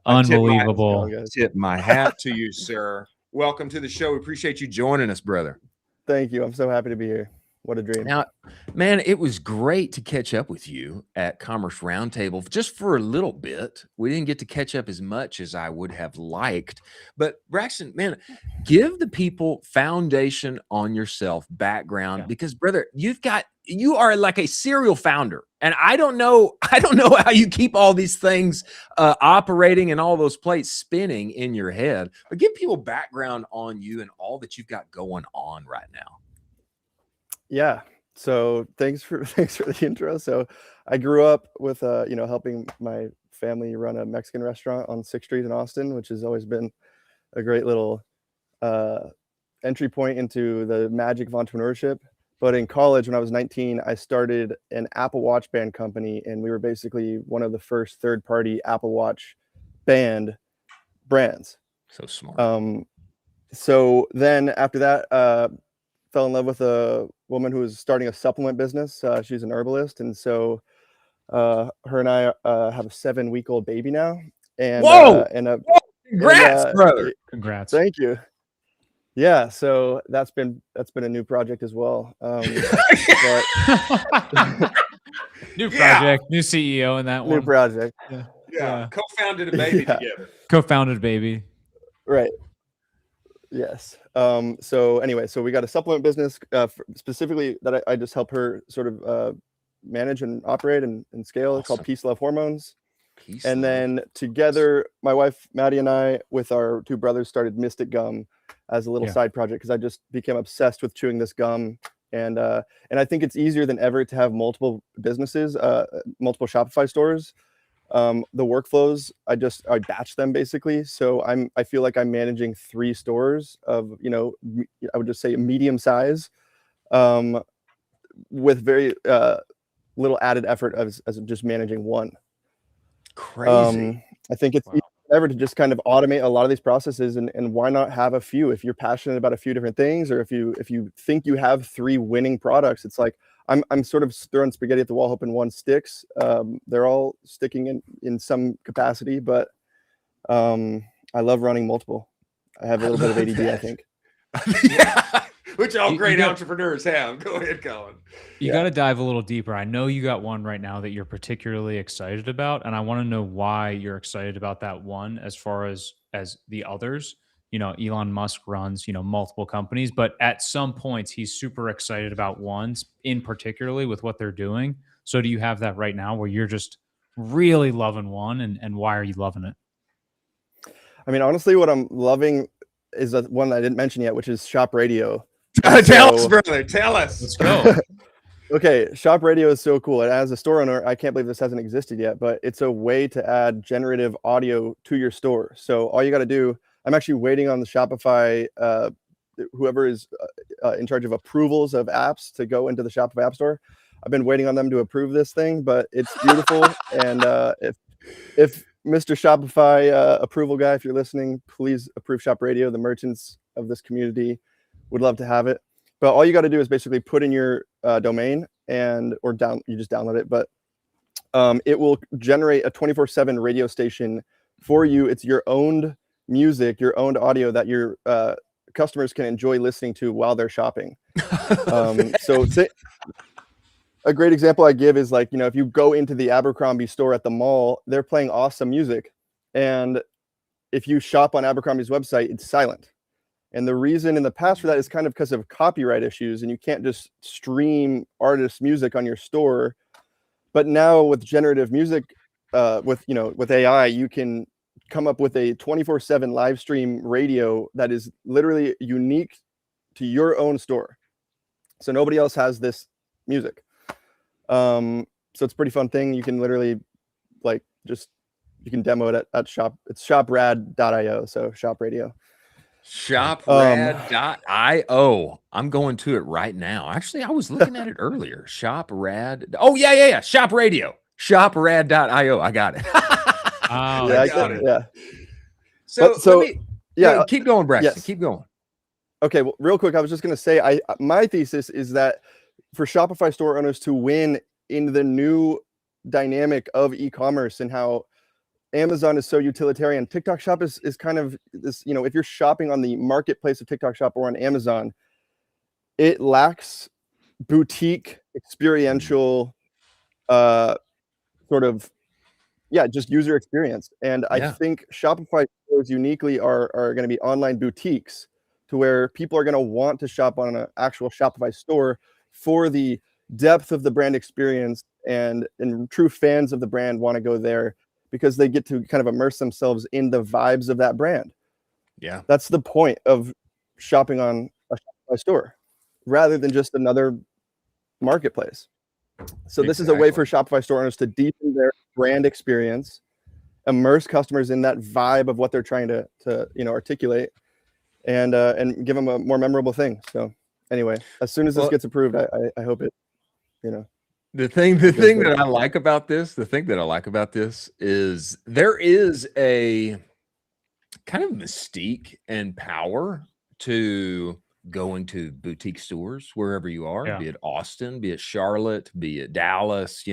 Unbelievable. Tip my hat to you, sir. Welcome to the show. We appreciate you joining us, brother. Thank you. I'm so happy to be here. What a dream. Now, man, it was great to catch up with you at Commerce Roundtable just for a little bit. We didn't get to catch up as much as I would have liked. But Braxton, man, give the people foundation on yourself, background, because brother, you are like a serial founder. And I don't know how you keep all these things operating and all those plates spinning in your head. But give people background on you and all that you've got going on right now. Yeah. So thanks for the intro. So I grew up with helping my family run a Mexican restaurant on 6th Street in Austin, which has always been a great little entry point into the magic of entrepreneurship. But in college, when I was 19, I started an Apple Watch band company, and we were basically one of the first third-party Apple Watch band brands. So smart. So then after that, fell in love with a woman who was starting a supplement business. She's an herbalist. And so her and I have a 7-week-old baby now. And Congrats, brother. Congrats. Thank you. Yeah, so that's been a new project as well. But New project, new CEO in that new one. project. Yeah. Co-founded a baby Yeah. together. Co-founded baby. Right. Yes. So anyway, so we got a supplement business specifically that I just help her sort of manage and operate and scale. It's called Peace Love Hormones. And then together, my wife Maddie and I, with our two brothers, started Mystic Gum as a little side project because I just became obsessed with chewing this gum. And I think it's easier than ever to have multiple businesses, multiple Shopify stores. The workflows, I batch them basically. So I feel like I'm managing 3 stores of, I would just say medium size, with very little added effort as just managing one. Crazy. I think it's easier than ever to just kind of automate a lot of these processes, and why not have a few? If you're passionate about a few different things, or if you think you have 3 winning products, it's like I'm sort of throwing spaghetti at the wall hoping one sticks. They're all sticking in some capacity, but I love running multiple. I have a little bit of ADD, I think. Yeah, which all great entrepreneurs have. Go ahead, Colin. You got to dive a little deeper. I know you got one right now that you're particularly excited about, and I want to know why you're excited about that one as far as the others. Elon Musk runs, multiple companies, but at some points he's super excited about ones in particularly with what they're doing. So do you have that right now where you're just really loving one, and why are you loving it? I mean, honestly, what I'm loving is one I didn't mention yet, which is Shop Radio. Tell us, brother. Tell us. Let's go. Okay, Shop Radio is so cool. And as a store owner, I can't believe this hasn't existed yet, but it's a way to add generative audio to your store. So all you got to do, I'm actually waiting on the Shopify, whoever is in charge of approvals of apps to go into the Shopify App Store. I've been waiting on them to approve this thing, but it's beautiful. And if Mr. Shopify approval guy, if you're listening, please approve Shop Radio. The merchants of this community would love to have it. But all you got to do is basically put in your domain you just download it, but it will generate a 24/7 radio station for you. It's your owned music, your owned audio that your customers can enjoy listening to while they're shopping. So a great example I give is if you go into the Abercrombie store at the mall, they're playing awesome music. And if you shop on Abercrombie's website, it's silent. And the reason in the past for that is kind of because of copyright issues, and you can't just stream artist music on your store. But now with generative music, with AI, you can come up with a 24/7 live stream radio that is literally unique to your own store. So nobody else has this music. So it's a pretty fun thing. You can literally you can demo it at shop. It's shoprad.io. So Shop Radio. Shoprad.io. I'm going to it right now. Actually, I was looking at it earlier. Shoprad. Oh, yeah. Shop Radio. Shoprad.io. I got it. Oh, yeah, I got it. Yeah. So keep going, Braxton. Yes. Keep going. Okay, well, real quick, I was just going to say, my thesis is that for Shopify store owners to win in the new dynamic of e-commerce and how Amazon is so utilitarian, TikTok Shop is kind of this, if you're shopping on the marketplace of TikTok Shop or on Amazon, it lacks boutique experiential just user experience. And I think Shopify stores uniquely are going to be online boutiques to where people are going to want to shop on an actual Shopify store for the depth of the brand experience, and true fans of the brand want to go there because they get to kind of immerse themselves in the vibes of that brand. Yeah. That's the point of shopping on a Shopify store rather than just another marketplace. So this is a way for Shopify store owners to deepen their brand experience, immerse customers in that vibe of what they're trying to articulate, and give them a more memorable thing. So anyway, as soon as this gets approved, I hope it, The thing that I like about this is there is a kind of mystique and power to going to boutique stores wherever you are, be it Austin, be it Charlotte, be it Dallas.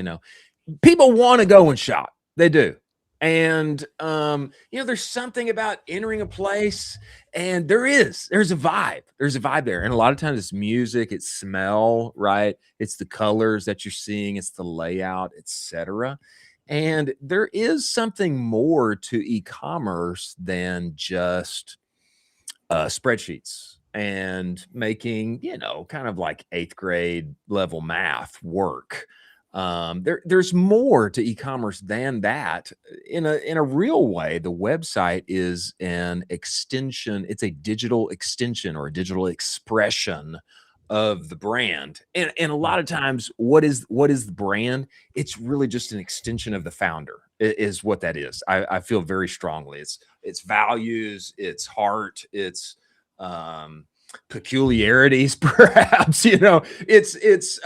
People want to go and shop. They do. And there's something about entering a place, and there's a vibe. There's a vibe there. And a lot of times it's music, it's smell, right? It's the colors that you're seeing, it's the layout, etc. And there is something more to e-commerce than just spreadsheets and making, kind of like 8th grade level math work. There's more to e-commerce than that. In a real way, the website is an extension. It's a digital extension or a digital expression of the brand. And a lot of times, what is the brand? It's really just an extension of the founder, is what that is. I feel very strongly. It's values, it's heart, it's peculiarities, perhaps. It's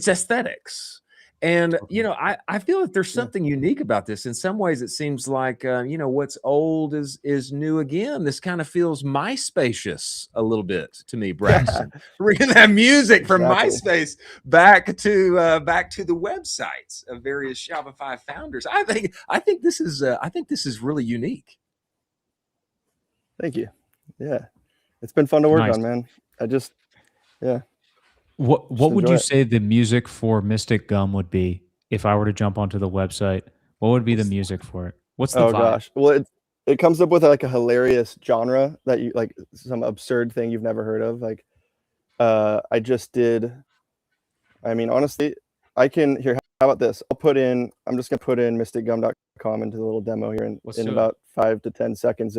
aesthetics. And I feel that there's something unique about this. In some ways, it seems like what's old is new again. This kind of feels MySpacious a little bit to me, Braxton. Bringing that music from MySpace back to the websites of various Shopify founders. I think this is really unique. Thank you. Yeah, it's been fun to work on, man. What would you say the music for Mystic Gum would be if I were to jump onto the website? What would be the music for it? What's the vibe? Gosh. Well, it comes up with like a hilarious genre that you like, some absurd thing you've never heard of. Like, I just did. I mean, honestly, I can here. How about this? I'm just gonna put in mysticgum.com into the little demo here, and in about 5 to 10 seconds,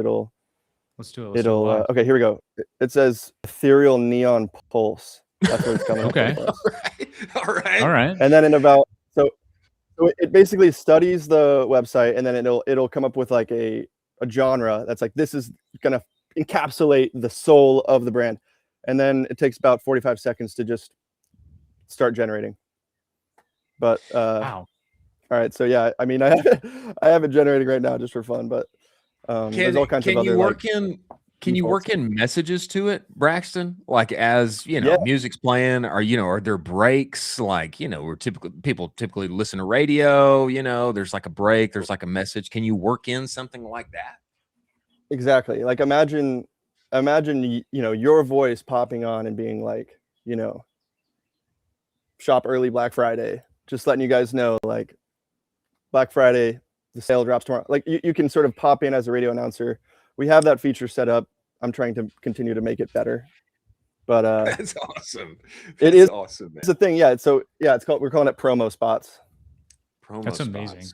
let's do it. Okay, here we go. It says ethereal neon pulse. That's what it's coming up with. All right. And then so it basically studies the website, and then it'll come up with like a genre that's like, this is gonna encapsulate the soul of the brand. And then it takes about 45 seconds to just start generating. But wow. All right, so yeah, I mean, I have it generating right now just for fun, but there's all kinds of other. Can you work in messages to it, Braxton? Like, as music's playing, or are there breaks? Like, where people typically listen to radio. There's like a break. There's like a message. Can you work in something like that? Exactly. Like, imagine your voice popping on and being like, shop early Black Friday, just letting you guys know, like, Black Friday, the sale drops tomorrow. Like, you can sort of pop in as a radio announcer. We have that feature set up. I'm trying to continue to make it better, but that's awesome. It is awesome, man. It's a thing. Yeah. So yeah, we're calling it promo spots. That's amazing.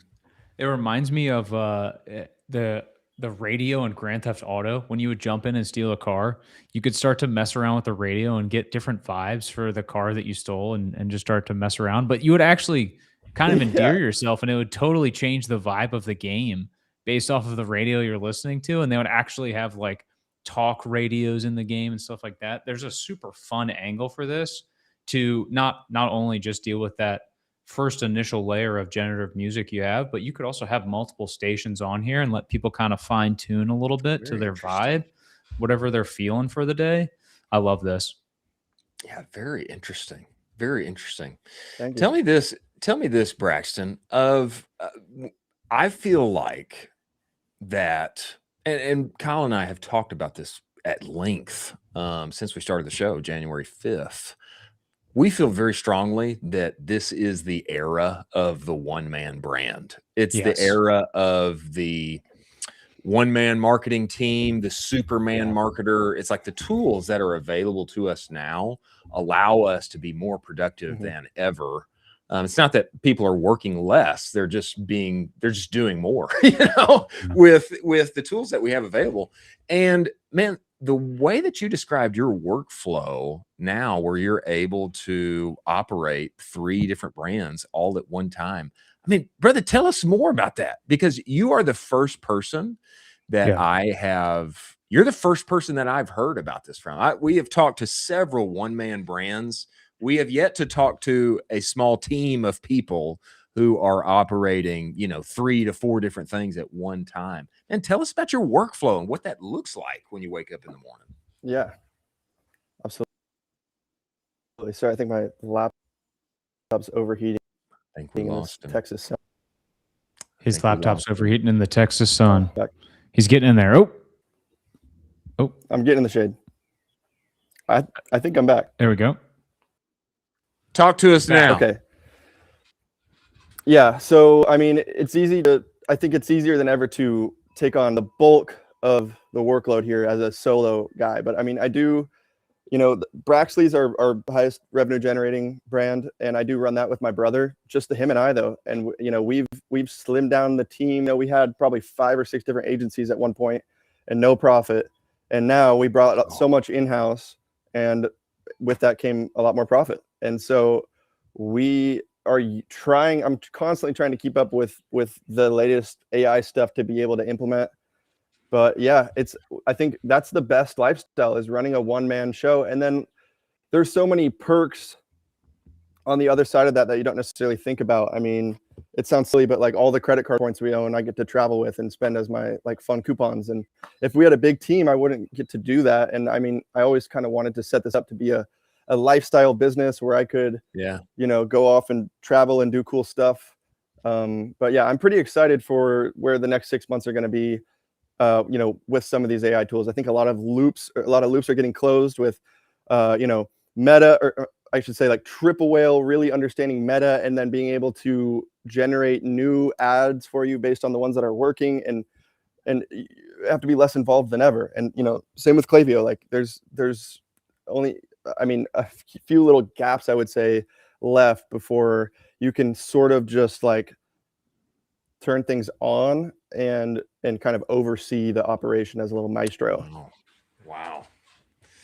It reminds me of the radio in Grand Theft Auto. When you would jump in and steal a car, you could start to mess around with the radio and get different vibes for the car that you stole, and just start to mess around. But you would actually kind of endear yourself, and it would totally change the vibe of the game based off of the radio you're listening to. And they would actually have like talk radios in the game and stuff like that. There's a super fun angle for this to not only just deal with that first initial layer of generative music you have, but you could also have multiple stations on here and let people kind of fine tune a little bit to their vibe, whatever they're feeling for the day. I love this. Yeah, very interesting. Very interesting. Thank you. Tell me this, Braxton. I feel like that, and Colin and I have talked about this at length since we started the show, January 5th. We feel very strongly that this is the era of the one-man brand. It's the era of the one-man marketing team, the Superman marketer. It's like the tools that are available to us now allow us to be more productive than ever. It's not that people are working less; they're just doing more, with the tools that we have available. And man, the way that you described your workflow now, where you're able to operate 3 different brands all at one time. I mean, brother, tell us more about that, because you are the first person that you're the first person that I've heard about this from. We have talked to several one-man brands. We have yet to talk to a small team of people who are operating, 3 to 4 different things at one time. And tell us about your workflow and what that looks like when you wake up in the morning. Yeah, absolutely. Sorry, I think my laptop's overheating. I think we lost him. Texas. His think we laptop's lost him. overheating in the Texas sun. Back. He's getting in there. Oh, I'm getting in the shade. I think I'm back. there we go. Talk to us Back. now. Okay. Yeah. So, I mean, I think it's easier than ever to take on the bulk of the workload here as a solo guy. But I mean, I do, Braxley's our highest revenue generating brand. And I do run that with my brother, just him and I though. And, we've slimmed down the team. We had probably 5 or 6 different agencies at one point and no profit. And now we brought up so much in-house, and with that came a lot more profit. And so I'm constantly trying to keep up with the latest AI stuff to be able to implement. But yeah, I think that's the best lifestyle, is running a one-man show. And then there's so many perks on the other side of that you don't necessarily think about. I mean, it sounds silly, but like all the credit card points we own, I get to travel with and spend as my like fun coupons. And if we had a big team, I wouldn't get to do that. And I mean, I always kind of wanted to set this up to be a lifestyle business where I could, go off and travel and do cool stuff. But yeah, I'm pretty excited for where the next 6 months are going to be, with some of these AI tools. I think a lot of loops are getting closed with, Meta, or I should say like Triple Whale, really understanding Meta and then being able to generate new ads for you based on the ones that are working, and you have to be less involved than ever. And, same with Klaviyo, like there's only, I mean, a few little gaps I would say left before you can sort of just like turn things on and kind of oversee the operation as a little maestro. Wow.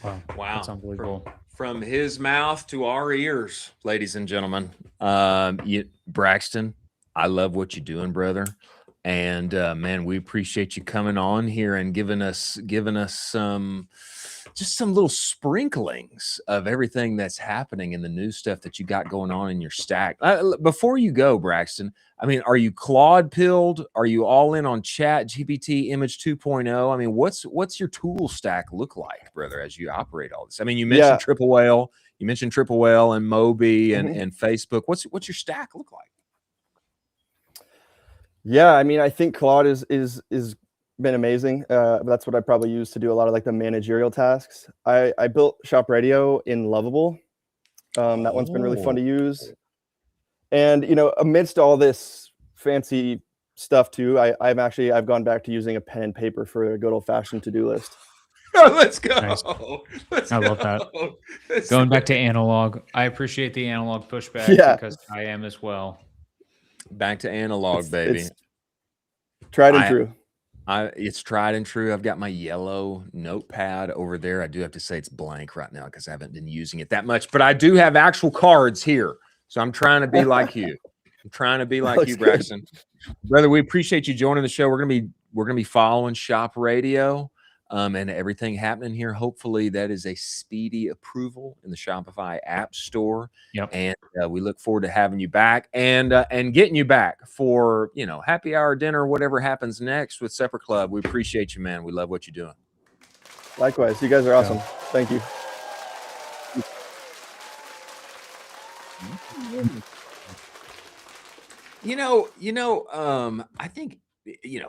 That's unbelievable. From his mouth to our ears, ladies and gentlemen. Braxton, I love what you're doing, brother. And man, we appreciate you coming on here and giving us some little sprinklings of everything that's happening and the new stuff that you got going on in your stack. Before you go, Braxton, I mean, are you Claude pilled? Are you all in on Chat GPT Image 2.0? I mean, what's your tool stack look like, brother, as you operate all this? I mean, you mentioned Triple Whale, and Moby and Facebook. What's your stack look like? Yeah, I mean, I think Claude is been amazing. That's what I probably use to do a lot of like the managerial tasks. I built Shop Radio in Lovable. That one's been really fun to use. And amidst all this fancy stuff too, I've gone back to using a pen and paper for a good old fashioned to-do list. Oh, let's go. Nice. I love that. Going back to analog, I appreciate the analog pushback because I am as well. Back to analog, baby. It's tried and true. It's tried and true. I've got my yellow notepad over there. I do have to say it's blank right now because I haven't been using it that much, but I do have actual cards here. So I'm trying to be like you. I'm trying to be like you, Braxton. Brother, we appreciate you joining the show. We're gonna be following Shop Radio and everything happening here. Hopefully that is a speedy approval in the Shopify App Store. Yep. And we look forward to having you back and getting you back for happy hour, dinner, whatever happens next with Supper Club. We appreciate you, man. We love what you're doing. Likewise, you guys are awesome. Thank you. I think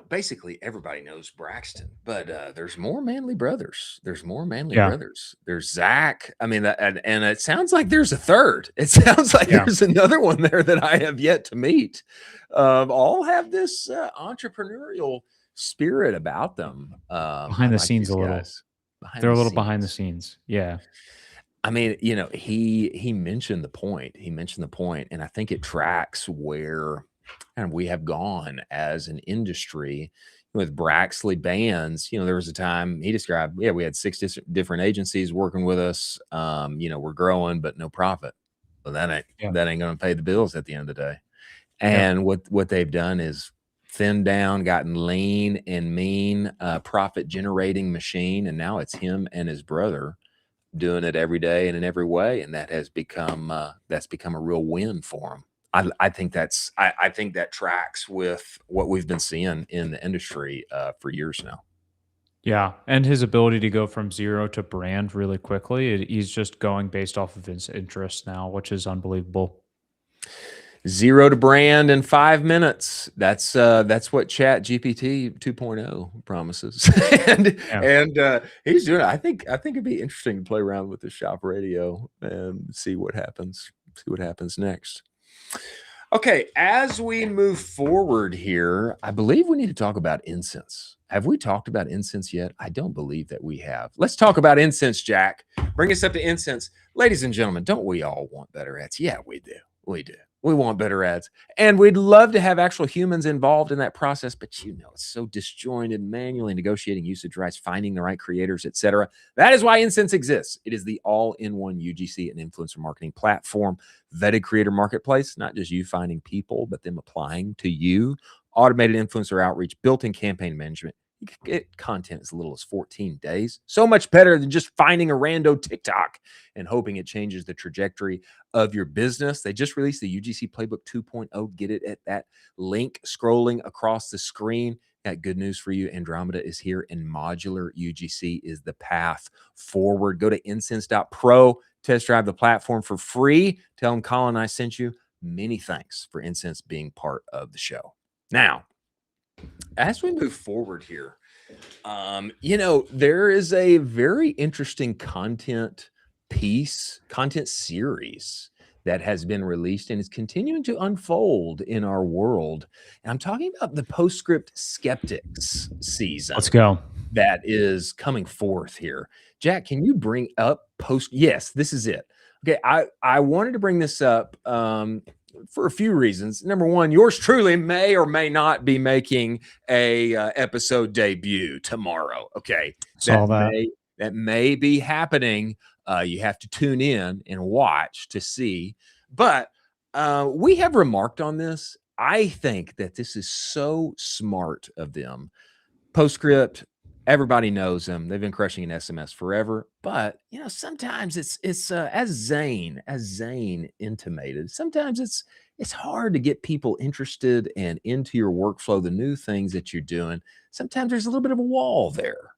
basically everybody knows Braxton, but there's more Manley brothers. There's more Manley brothers. There's Zach. I mean, and it sounds like there's a third. It sounds like there's another one there that I have yet to meet. All have this entrepreneurial spirit about them. Behind the scenes a little. They're a little behind the scenes. Yeah. I mean, he mentioned the point. And I think it tracks where we have gone as an industry with Braxley Bands. There was a time he described, we had 6 different agencies working with us. We're growing, but no profit. Well, that ain't going to pay the bills at the end of the day. And what they've done is thinned down, gotten lean and mean, profit generating machine. And now it's him and his brother doing it every day and in every way. And that has become, a real win for them. I think that tracks with what we've been seeing in the industry for years now. Yeah, and his ability to go from zero to brand really quickly. He's just going based off of his interests now, which is unbelievable. 0 to brand in 5 minutes. That's what Chat GPT 2.0 promises. and he's doing it. I think it'd be interesting to play around with the shop radio and see what happens. See what happens next. Okay, as we move forward here, I believe we need to talk about incense. Have we talked about incense yet? I don't believe that we have. Let's talk about incense, Jack. Bring us up to incense. Ladies and gentlemen, don't we all want better ads? Yeah, we do. We do. We want better ads. And we'd love to have actual humans involved in that process, but it's so disjointed, manually negotiating usage rights, finding the right creators, etc. That is why Incense exists. It is the all-in-one UGC and influencer marketing platform, vetted creator marketplace, not just you finding people, but them applying to you, automated influencer outreach, built-in campaign management. You can get content as little as 14 days. So much better than just finding a rando TikTok and hoping it changes the trajectory of your business. They just released the UGC Playbook 2.0. Get it at that link scrolling across the screen. Got good news for you. Andromeda is here, and modular UGC is the path forward. Go to incense.pro, test drive the platform for free. Tell them Colin and I sent you. Many thanks for Incense being part of the show. Now, as we move forward here, there is a very interesting content series that has been released and is continuing to unfold in our world. And I'm talking about the Postscript Skeptics season. Let's go. That is coming forth here. Jack, can you bring up Yes, this is it. Okay, I wanted to bring this up for a few reasons. Number one, yours truly may or may not be making a episode debut tomorrow. Okay, that may be happening. You have to tune in and watch to see. But we have remarked on this. I think that this is so smart of them. Postscript, everybody knows them. They've been crushing an SMS forever. But sometimes it's as Zain intimated. Sometimes it's hard to get people interested and into your workflow, the new things that you're doing. Sometimes there's a little bit of a wall there.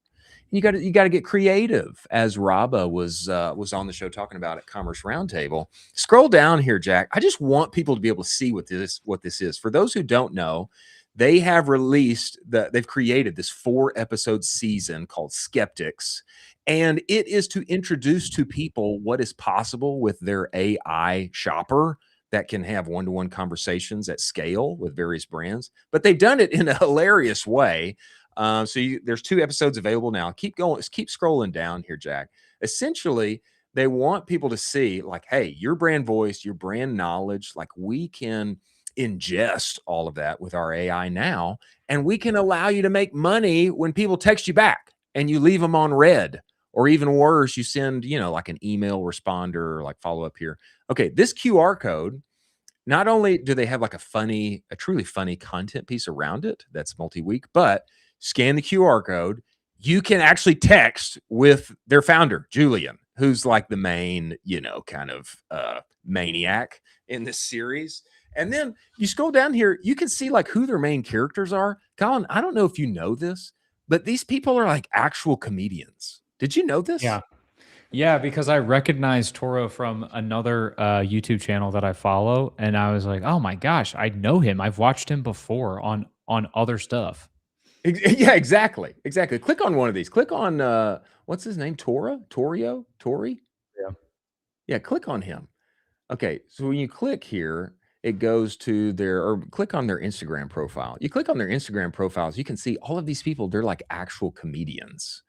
You got to get creative, as Rabba was on the show talking about at Commerce Roundtable. Scroll down here, Jack. I just want people to be able to see what this is. For those who don't know, they have they've created this 4-episode season called Skeptics, and it is to introduce to people what is possible with their AI shopper that can have one-to-one conversations at scale with various brands. But they've done it in a hilarious way. There's 2 episodes available now. Keep going. Keep scrolling down here, Jack. Essentially, they want people to see, like, hey, your brand voice, your brand knowledge, like, we can ingest all of that with our AI now, and we can allow you to make money when people text you back and you leave them on red, or even worse, you send, like an email responder, like follow up here. Okay, this QR code, not only do they have like a truly funny content piece around it that's multi-week, but scan the QR code, you can actually text with their founder, Julian, who's like the main, kind of maniac in this series. And then you scroll down here, you can see like who their main characters are. Colin, I don't know if you know this, but these people are like actual comedians. Did you know this? Yeah, because I recognized Toro from another YouTube channel that I follow, and I was like, oh my gosh, I know him. I've watched him before on other stuff. Yeah, exactly. Click on one of these. Click on what's his name? Tori? Yeah, click on him. Okay, so when you click here, it goes to click on their Instagram profile. You click on their Instagram profiles, you can see all of these people, they're like actual comedians.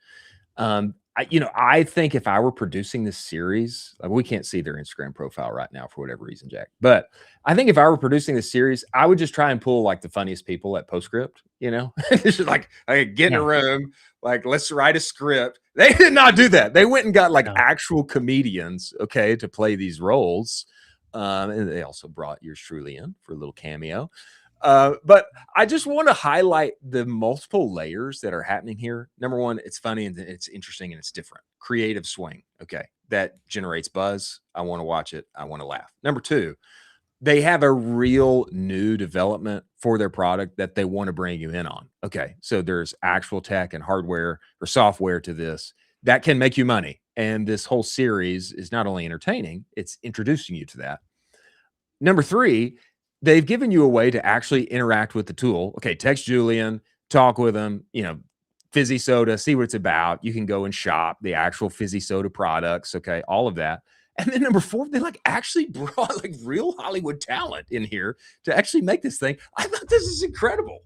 I think if I were producing this series, like, we can't see their Instagram profile right now for whatever reason, Jack. But I think if I were producing this series, I would just try and pull like the funniest people at Postscript. It's just like, get in a room, like, let's write a script. They did not do that. They went and got like actual comedians, okay, to play these roles. And they also brought yours truly in for a little cameo. But I just want to highlight the multiple layers that are happening here. Number one, it's funny and it's interesting and it's different. Creative swing. Okay. That generates buzz. I want to watch it. I want to laugh. Number two, they have a real new development for their product that they want to bring you in on. Okay. So there's actual tech and hardware or software to this that can make you money. And this whole series is not only entertaining, it's introducing you to that. Number three, they've given you a way to actually interact with the tool. Okay, text Julian, talk with him, fizzy soda, see what it's about. You can go and shop the actual fizzy soda products. Okay, all of that. And then number 4, they like actually brought like real Hollywood talent in here to actually make this thing. I thought this is incredible.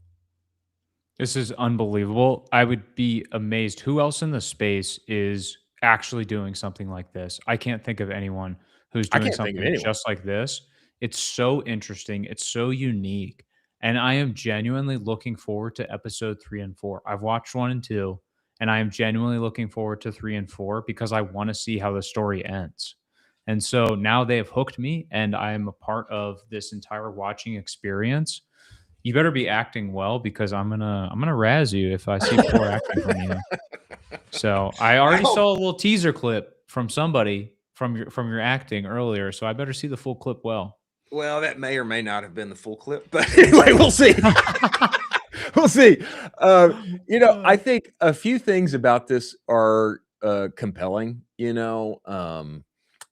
This is unbelievable. I would be amazed. Who else in the space is actually doing something like this? I can't think of anyone who's I doing can't think of something anyone. just like this. It's so interesting. It's so unique. And I am genuinely looking forward to episode 3 and 4. I've watched 1 and 2, and I am genuinely looking forward to 3 and 4 because I want to see how the story ends. And so now they have hooked me, and I am a part of this entire watching experience. You better be acting well because I'm gonna razz you if I see poor acting from you. So I already hope- saw a little teaser clip from somebody from your acting earlier, so I better see the full clip well. Well, that may or may not have been the full clip, but anyway, we'll see. We'll see. I think a few things about this are compelling,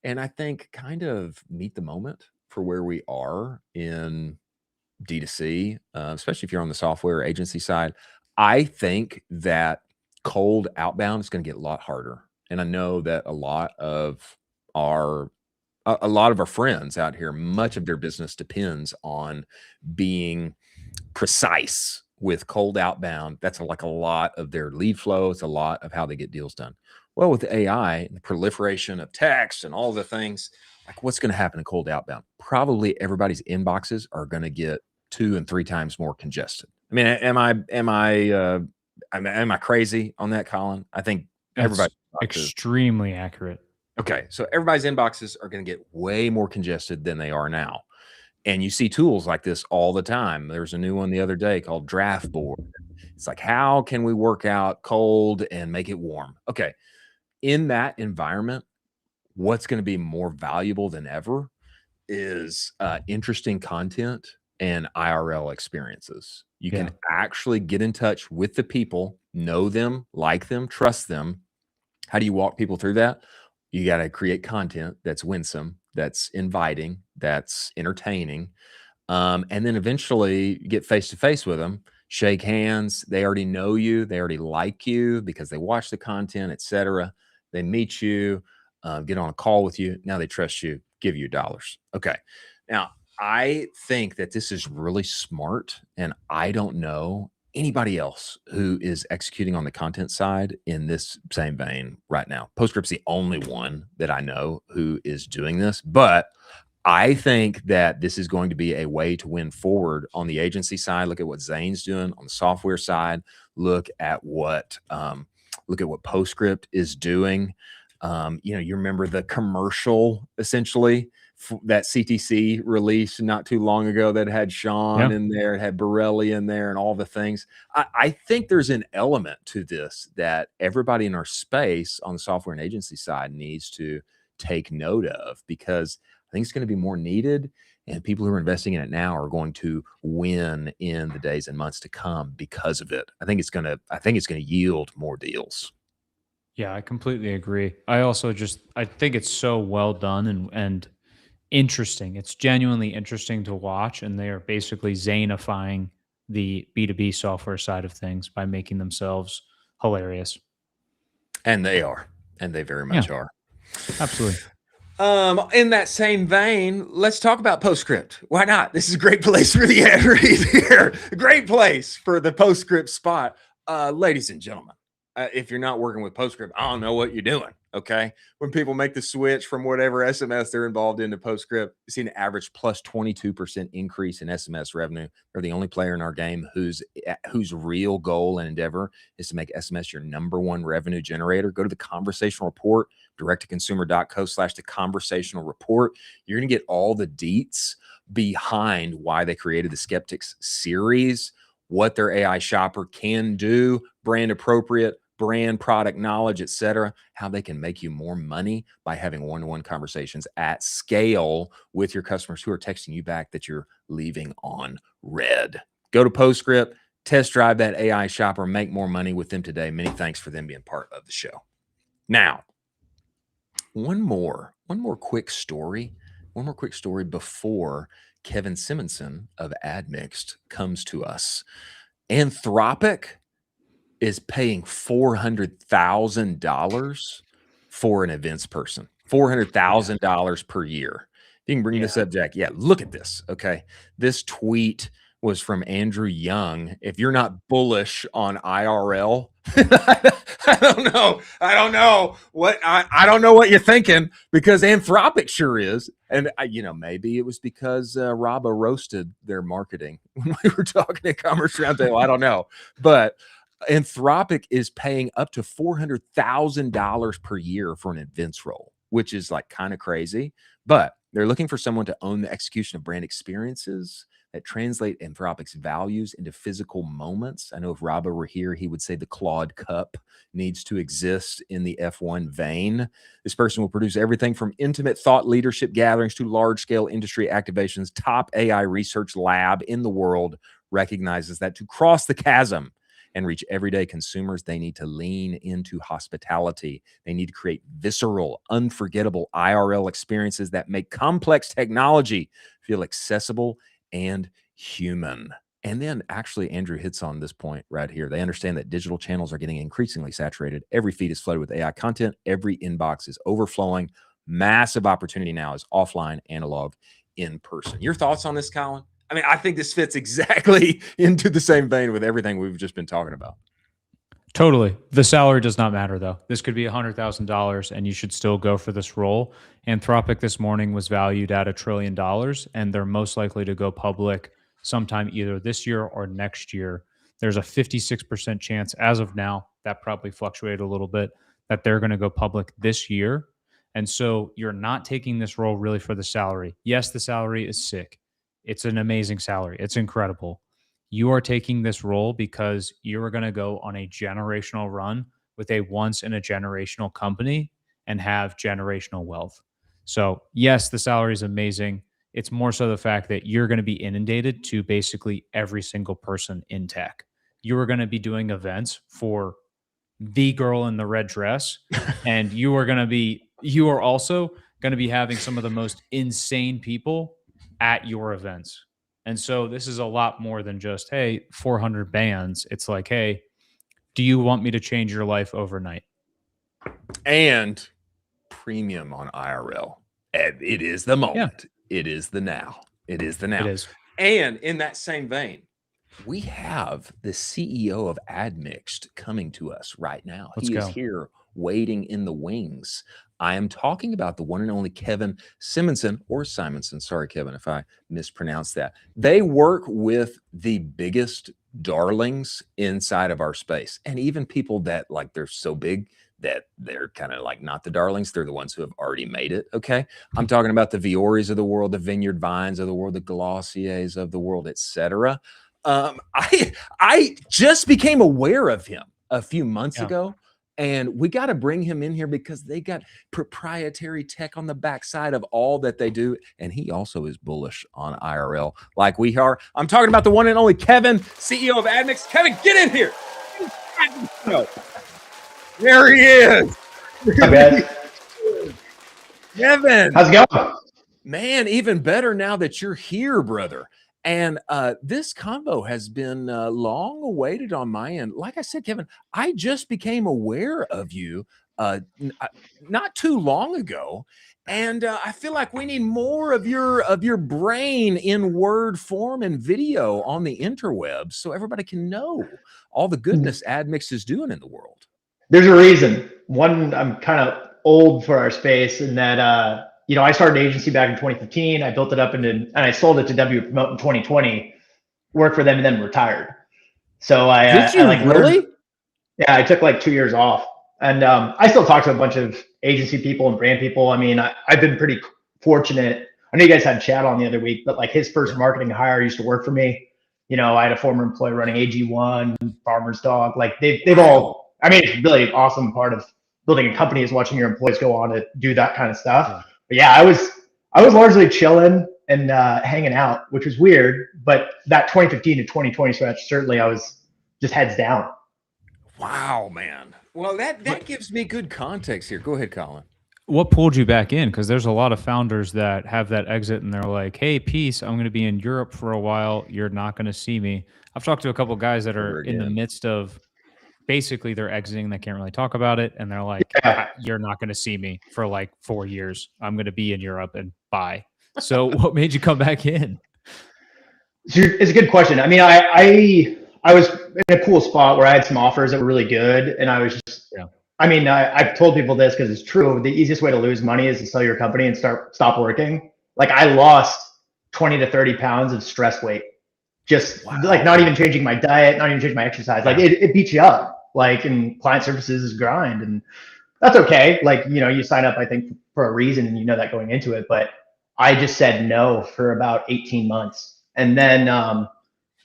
and I think kind of meet the moment for where we are in D2C, especially if you're on the software agency side. I think that cold outbound is going to get a lot harder. And I know that a lot of our friends out here, much of their business depends on being precise with cold outbound. That's like a lot of their lead flow. It's a lot of how they get deals done. Well, with AI and the proliferation of text and all the things, like what's going to happen in cold outbound? Probably everybody's inboxes are going to get 2 and 3 times more congested. I mean, am I crazy on that, Colin? I think That's everybody extremely accurate. Okay, so everybody's inboxes are going to get way more congested than they are now. And you see tools like this all the time. There's a new one the other day called Draft Board. It's like, how can we work out cold and make it warm? Okay, in that environment, what's going to be more valuable than ever is interesting content and IRL experiences. You can actually get in touch with the people, know them, like them, trust them. How do you walk people through that? You got to create content that's winsome, that's inviting, that's entertaining. And then eventually get face to face with them, shake hands. They already know you. They already like you because they watch the content, etc. They meet you, get on a call with you. Now they trust you, give you dollars. Okay. Now, I think that this is really smart, and I don't know anybody else who is executing on the content side in this same vein right now. PostScript's the only one that I know who is doing this, but I think that this is going to be a way to win forward on the agency side. Look at what Zain's doing on the software side. Look at what PostScript is doing. You remember the commercial essentially that CTC released not too long ago that had Sean in there, it had Borelli in there, and all the things. I think there's an element to this that everybody in our space on the software and agency side needs to take note of, because I think it's going to be more needed, and people who are investing in it now are going to win in the days and months to come because of it. I think it's going to yield more deals. Yeah, I completely agree. I think it's so well done and interesting. It's genuinely interesting to watch, and they are basically Zainifying the B2B software side of things by making themselves hilarious. And they are, and they very much are. Absolutely. In that same vein, let's talk about PostScript. Why not? This is a great place for the ad read here. Great place for the PostScript spot. Ladies and gentlemen, if you're not working with PostScript, I don't know what you're doing. Okay. When people make the switch from whatever SMS they're involved in to PostScript, you see an average plus 22% increase in SMS revenue. They're the only player in our game whose real goal and endeavor is to make SMS your #1 revenue generator. Go to the conversational report, direct-to-consumer.co/the conversational report. You're going to get all the deets behind why they created the Skeptics series, what their AI shopper can do, brand appropriate, brand product knowledge, etc., how they can make you more money by having one-to-one conversations at scale with your customers who are texting you back that you're leaving on red. Go to PostScript, test drive that AI shopper, make more money with them today. Many thanks for them being part of the show. Now, one more quick story before Kevin Simonson of adMixt comes to us. Anthropic is paying $400,000 for an events person, $400,000 per year. If you can bring this up, Jack. Yeah, look at this. Okay. This tweet was from Andrew Young. If you're not bullish on IRL, I don't know. I don't know what you're thinking, because Anthropic sure is. And maybe it was because Robba roasted their marketing when we were talking at Commerce Roundtable. I don't know, but Anthropic is paying up to $400,000 per year for an events role, which is like kind of crazy. But they're looking for someone to own the execution of brand experiences that translate Anthropic's values into physical moments. I know if Robba were here, he would say the Claude Cup needs to exist in the F1 vein. This person will produce everything from intimate thought leadership gatherings to large-scale industry activations. Top AI research lab in the world recognizes that to cross the chasm and reach everyday consumers, they need to lean into hospitality. They need to create visceral, unforgettable IRL experiences that make complex technology feel accessible and human. And then actually Andrew hits on this point right here. They understand that digital channels are getting increasingly saturated. Every feed is flooded with AI content. Every inbox is overflowing. Massive opportunity now is offline, analog, in person. Your thoughts on this, Colin? I mean, I think this fits exactly into the same vein with everything we've just been talking about. Totally. The salary does not matter, though. This could be $100,000 and you should still go for this role. Anthropic this morning was valued at $1 trillion, and they're most likely to go public sometime either this year or next year. There's a 56% chance as of now, that probably fluctuated a little bit, that they're going to go public this year. And so you're not taking this role really for the salary. Yes, the salary is sick. It's an amazing salary. It's incredible. You are taking this role because you are going to go on a generational run with a once in a generational company and have generational wealth. So yes, the salary is amazing. It's more so the fact that you're going to be inundated to basically every single person in tech. You are going to be doing events for the girl in the red dress, and you are also going to be having some of the most insane people at your events. And so this is a lot more than just, hey, 400 bands. It's like, hey, do you want me to change your life overnight? And premium on IRL. It is the moment. Yeah. It is the now. It is the now. It is. And in that same vein, we have the CEO of adMixt coming to us right now. He is here waiting in the wings. I am talking about the one and only Kevin Simonson, or Simonson. Sorry, Kevin, if I mispronounced that. They work with the biggest darlings inside of our space. And even people that like they're so big that they're kind of like not the darlings. They're the ones who have already made it. Okay. I'm talking about the Vioris of the world, the Vineyard Vines of the world, the Glossiers of the world, etc. I just became aware of him a few months ago. And we got to bring him in here because they got proprietary tech on the backside of all that they do. And he also is bullish on IRL like we are. I'm talking about the one and only Kevin, CEO of adMixt. Kevin, get in here. There he is. Kevin. How's it going? Man, even better now that you're here, brother. And this convo has been long awaited on my end. Like I said, Kevin, I just became aware of you not too long ago. And I feel like we need more of your brain in word form and video on the interwebs so everybody can know all the goodness adMixt is doing in the world. There's a reason. One, I'm kind of old for our space in that, I started an agency back in 2015. I built it up and I sold it to W Promote in 2020, worked for them and then retired. So Did you really? Yeah, I took like 2 years off. And I still talk to a bunch of agency people and brand people. I mean, I've been pretty fortunate. I know you guys had Chad on the other week, but like his first marketing hire used to work for me. I had a former employee running AG1, Farmer's Dog. Like they've all, I mean, it's really awesome part of building a company is watching your employees go on to do that kind of stuff. Yeah. But yeah, I was largely chilling and hanging out, which was weird. But that 2015 to 2020 stretch, certainly I was just heads down. Wow, man. Well, that gives me good context here. Go ahead, Colin. what pulled you back in? Because there's a lot of founders that have that exit and they're like, hey, peace, I'm going to be in Europe for a while. You're not going to see me. I've talked to a couple of guys that are in the midst of basically they're exiting. They can't really talk about it. And they're like, you're not going to see me for like 4 years. I'm going to be in Europe and bye. So what made you come back in? It's a good question. I mean, I was in a cool spot where I had some offers that were really good. And I was just, I mean, I've told people this because it's true. The easiest way to lose money is to sell your company and stop working. Like I lost 20 to 30 pounds of stress weight. Just like not even changing my diet, not even changing my exercise. Like it beats you up. Like in client services is grind, and that's okay. Like, you know, you sign up, I think, for a reason, and you know that going into it. But I just said no for about 18 months. And then I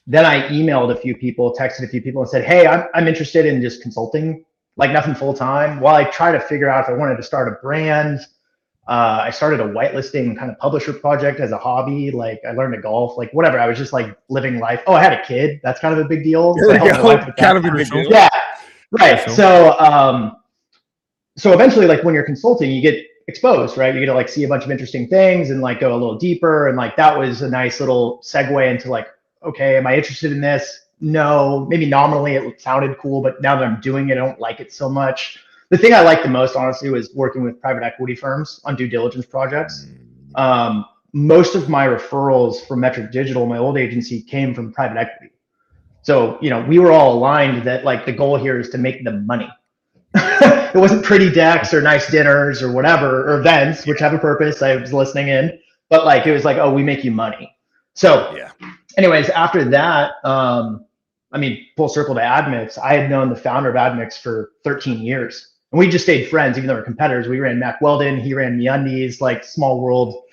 emailed a few people, texted a few people and said, hey, I'm interested in just consulting, like nothing full time, while I try to figure out if I wanted to start a brand. I started a whitelisting kind of publisher project as a hobby. Like I learned to golf, like whatever. I was just like living life. Oh, I had a kid. That's kind of a big deal. So kind of a big deal. Yeah. Right. So eventually, like when you're consulting, you get exposed, right? You get to like see a bunch of interesting things and like go a little deeper. And like, that was a nice little segue into like, okay, am I interested in this? No, maybe nominally it sounded cool, but now that I'm doing it, I don't like it so much. The thing I liked the most, honestly, was working with private equity firms on due diligence projects. Most of my referrals from Metric Digital, my old agency, came from private equity. So, you know, we were all aligned that like the goal here is to make them money. It wasn't pretty decks or nice dinners or whatever, or events, which have a purpose. I was listening in, but like, it was like, oh, we make you money. So anyways, after that, I mean, full circle to adMixt, I had known the founder of adMixt for 13 years. And we just stayed friends, even though we're competitors. We ran Mac Weldon, he ran MeUndies, like small world.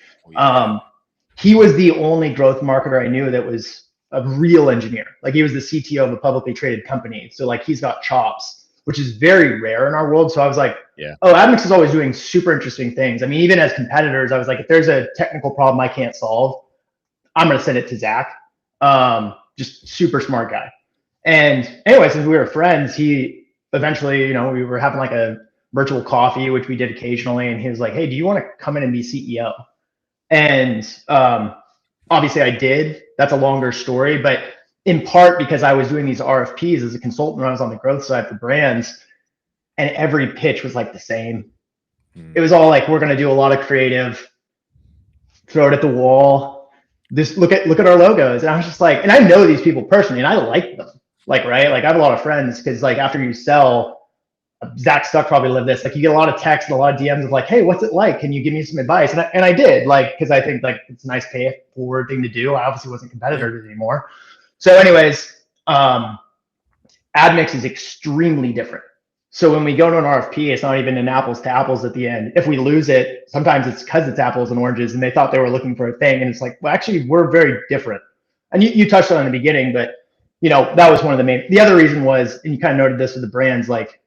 He was the only growth marketer I knew that was a real engineer. Like he was the CTO of a publicly traded company. So like he's got chops, which is very rare in our world. So I was like, oh, adMixt is always doing super interesting things. I mean, even as competitors, I was like, if there's a technical problem I can't solve, I'm going to send it to Zach. Just super smart guy. And anyway, since we were friends, he eventually, you know, we were having like a virtual coffee, which we did occasionally. And he was like, hey, do you want to come in and be CEO? And obviously I did. That's a longer story, but in part because I was doing these RFPs as a consultant when I was on the growth side for brands, and every pitch was like the same. It was all like, we're going to do a lot of creative, throw it at the wall. This look at our logos. And I was just like, and I know these people personally and I like them. Like, right. Like I have a lot of friends because like after you sell, Zach Stuck probably lived this. Like you get a lot of texts and a lot of DMs of like, hey, what's it like? Can you give me some advice? And I did, like, because I think like it's a nice pay it forward thing to do. I obviously wasn't competitive anymore. So anyways, adMixt is extremely different. So when we go to an RFP, it's not even an apples to apples at the end. If we lose it, sometimes it's because it's apples and oranges and they thought they were looking for a thing. And it's like, well, actually, we're very different. And you touched on it in the beginning, but you know, that was one of the other reason was, and you kind of noted this with the brands, like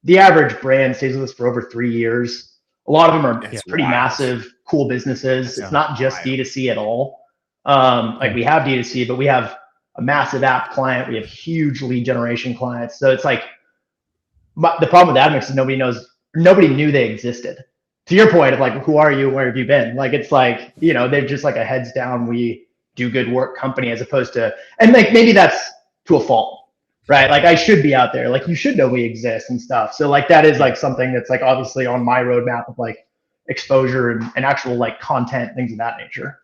the average brand stays with us for over 3 years. A lot of them are pretty massive, cool businesses. It's not just D2C at all. Like we have D2C, but we have a massive app client. We have huge lead generation clients. So it's like, the problem with adMixt is nobody knew they existed. To your point of like, who are you? Where have you been? Like, it's like, you know, they're just like a heads down, we do good work company, as opposed to, and like, maybe that's to a fault, right? Like I should be out there, like you should know we exist and stuff. So like, that is like something that's like obviously on my roadmap of like exposure and actual like content, things of that nature.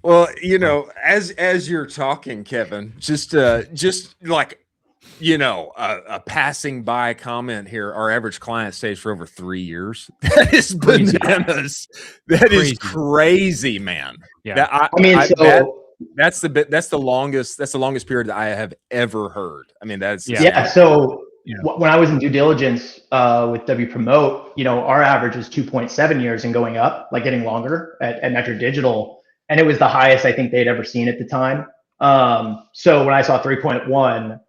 Well, you know, as you're talking, Kevin, just like, you know, a passing by comment here. Our average client stays for over 3 years. That is bananas. That is crazy, man. Yeah. That's the longest period that I have ever heard. I mean, that's So when I was in due diligence with W Promote, you know, our average was 2.7 years and going up, like getting longer at Metric Digital, and it was the highest I think they'd ever seen at the time. So when I saw 3.1.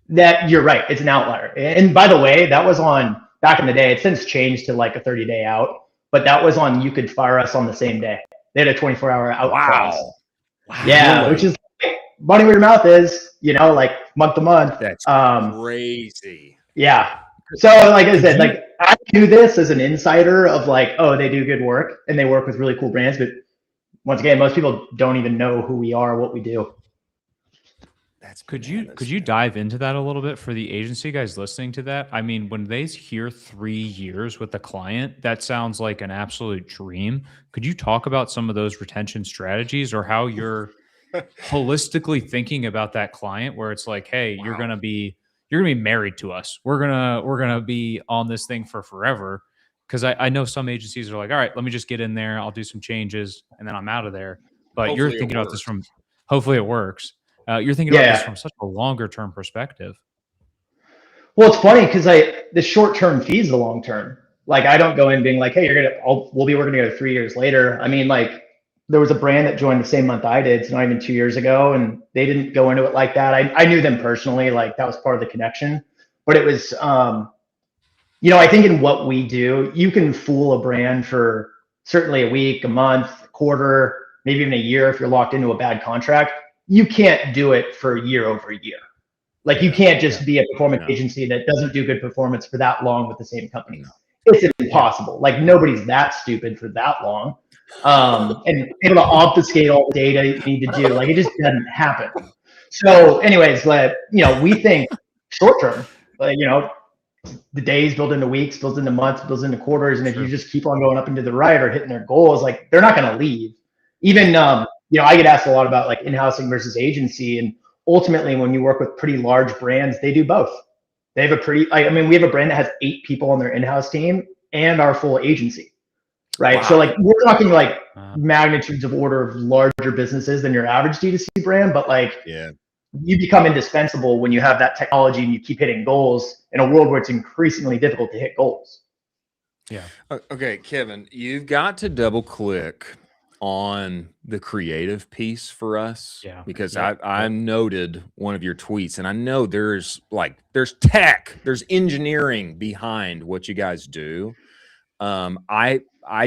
That you're right, it's an outlier. And by the way, that was on back in the day. It's since changed to like a 30-day out, but that was on you could fire us on the same day. They had a 24-hour out. Wow. Yeah, really? Which is like, money where your mouth is, you know, like month to month. That's crazy. Yeah. So like I said, like I do this as an insider of like, oh, they do good work and they work with really cool brands. But once again, most people don't even know who we are, what we do. Could you dive into that a little bit for the agency guys listening to that? I mean, when they hear 3 years with the client, that sounds like an absolute dream. Could you talk about some of those retention strategies or how you're holistically thinking about that client where it's like, hey, you're gonna be married to us. We're gonna be on this thing for forever. Because I know some agencies are like, all right, let me just get in there, I'll do some changes, and then I'm out of there. But Hopefully you're it thinking about this works. from hopefully it works. You're thinking about this from such a longer term perspective. Well, it's funny because the short term feeds the long term. Like I don't go in being like, hey, we'll be working together 3 years later. I mean, like there was a brand that joined the same month I did, it's not even 2 years ago, and they didn't go into it like that. I knew them personally, like that was part of the connection. But it was, I think in what we do, you can fool a brand for certainly a week, a month, a quarter, maybe even a year if you're locked into a bad contract. You can't do it for year over year. Like you can't just be a performance agency that doesn't do good performance for that long with the same company. It's impossible. Like nobody's that stupid for that long. And able to obfuscate all the data you need to do, like it just doesn't happen. So anyways, we think short term, the days build into weeks, builds into months, builds into quarters. And if you just keep on going up into the right or hitting their goals, like they're not going to leave. Even, I get asked a lot about like in-housing versus agency. And ultimately, when you work with pretty large brands, they do both. They have we have a brand that has 8 people on their in-house team and our full agency, right? Wow. So like we're talking like magnitudes of order of larger businesses than your average D2C brand, but like you become indispensable when you have that technology and you keep hitting goals in a world where it's increasingly difficult to hit goals. Yeah. Okay, Kevin, you've got to double click on the creative piece for us, because I noted one of your tweets, and I know there's tech, there's engineering behind what you guys do. I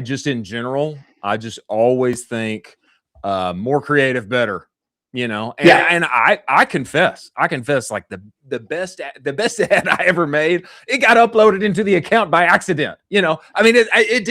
just in general, I just always think more creative, better, and I confess like the best ad I ever made, it got uploaded into the account by accident. I mean, it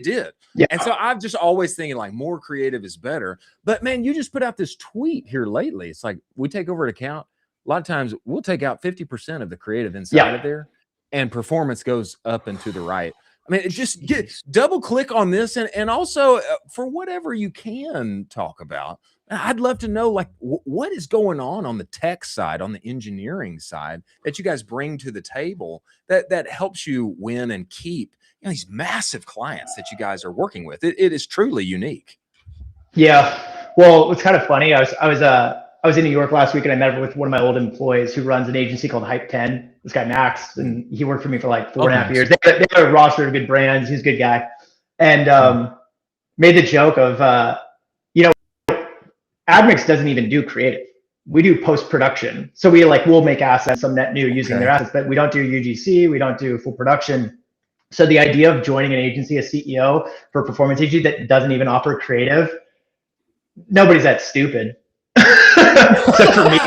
did. Yeah. And so I'm just always thinking like more creative is better. But man, you just put out this tweet here lately. It's like we take over an account. A lot of times we'll take out 50% of the creative inside of there, and performance goes up and to the right. I mean, just double click on this, and also for whatever you can talk about. I'd love to know like what is going on the tech side, on the engineering side that you guys bring to the table that helps you win and keep these massive clients that you guys are working with. It is truly unique. Yeah. Well, it's kind of funny. I was in New York last week, and I met with one of my old employees who runs an agency called Hype 10. This guy Max, and he worked for me for like 4.5 years. They have a roster of good brands. He's a good guy, and made the joke of adMixt doesn't even do creative. We do post-production. So we'll make assets, some net new using their assets, but we don't do UGC. We don't do full production. So the idea of joining an agency, a CEO for a performance agency that doesn't even offer creative, nobody's that stupid. Except for me.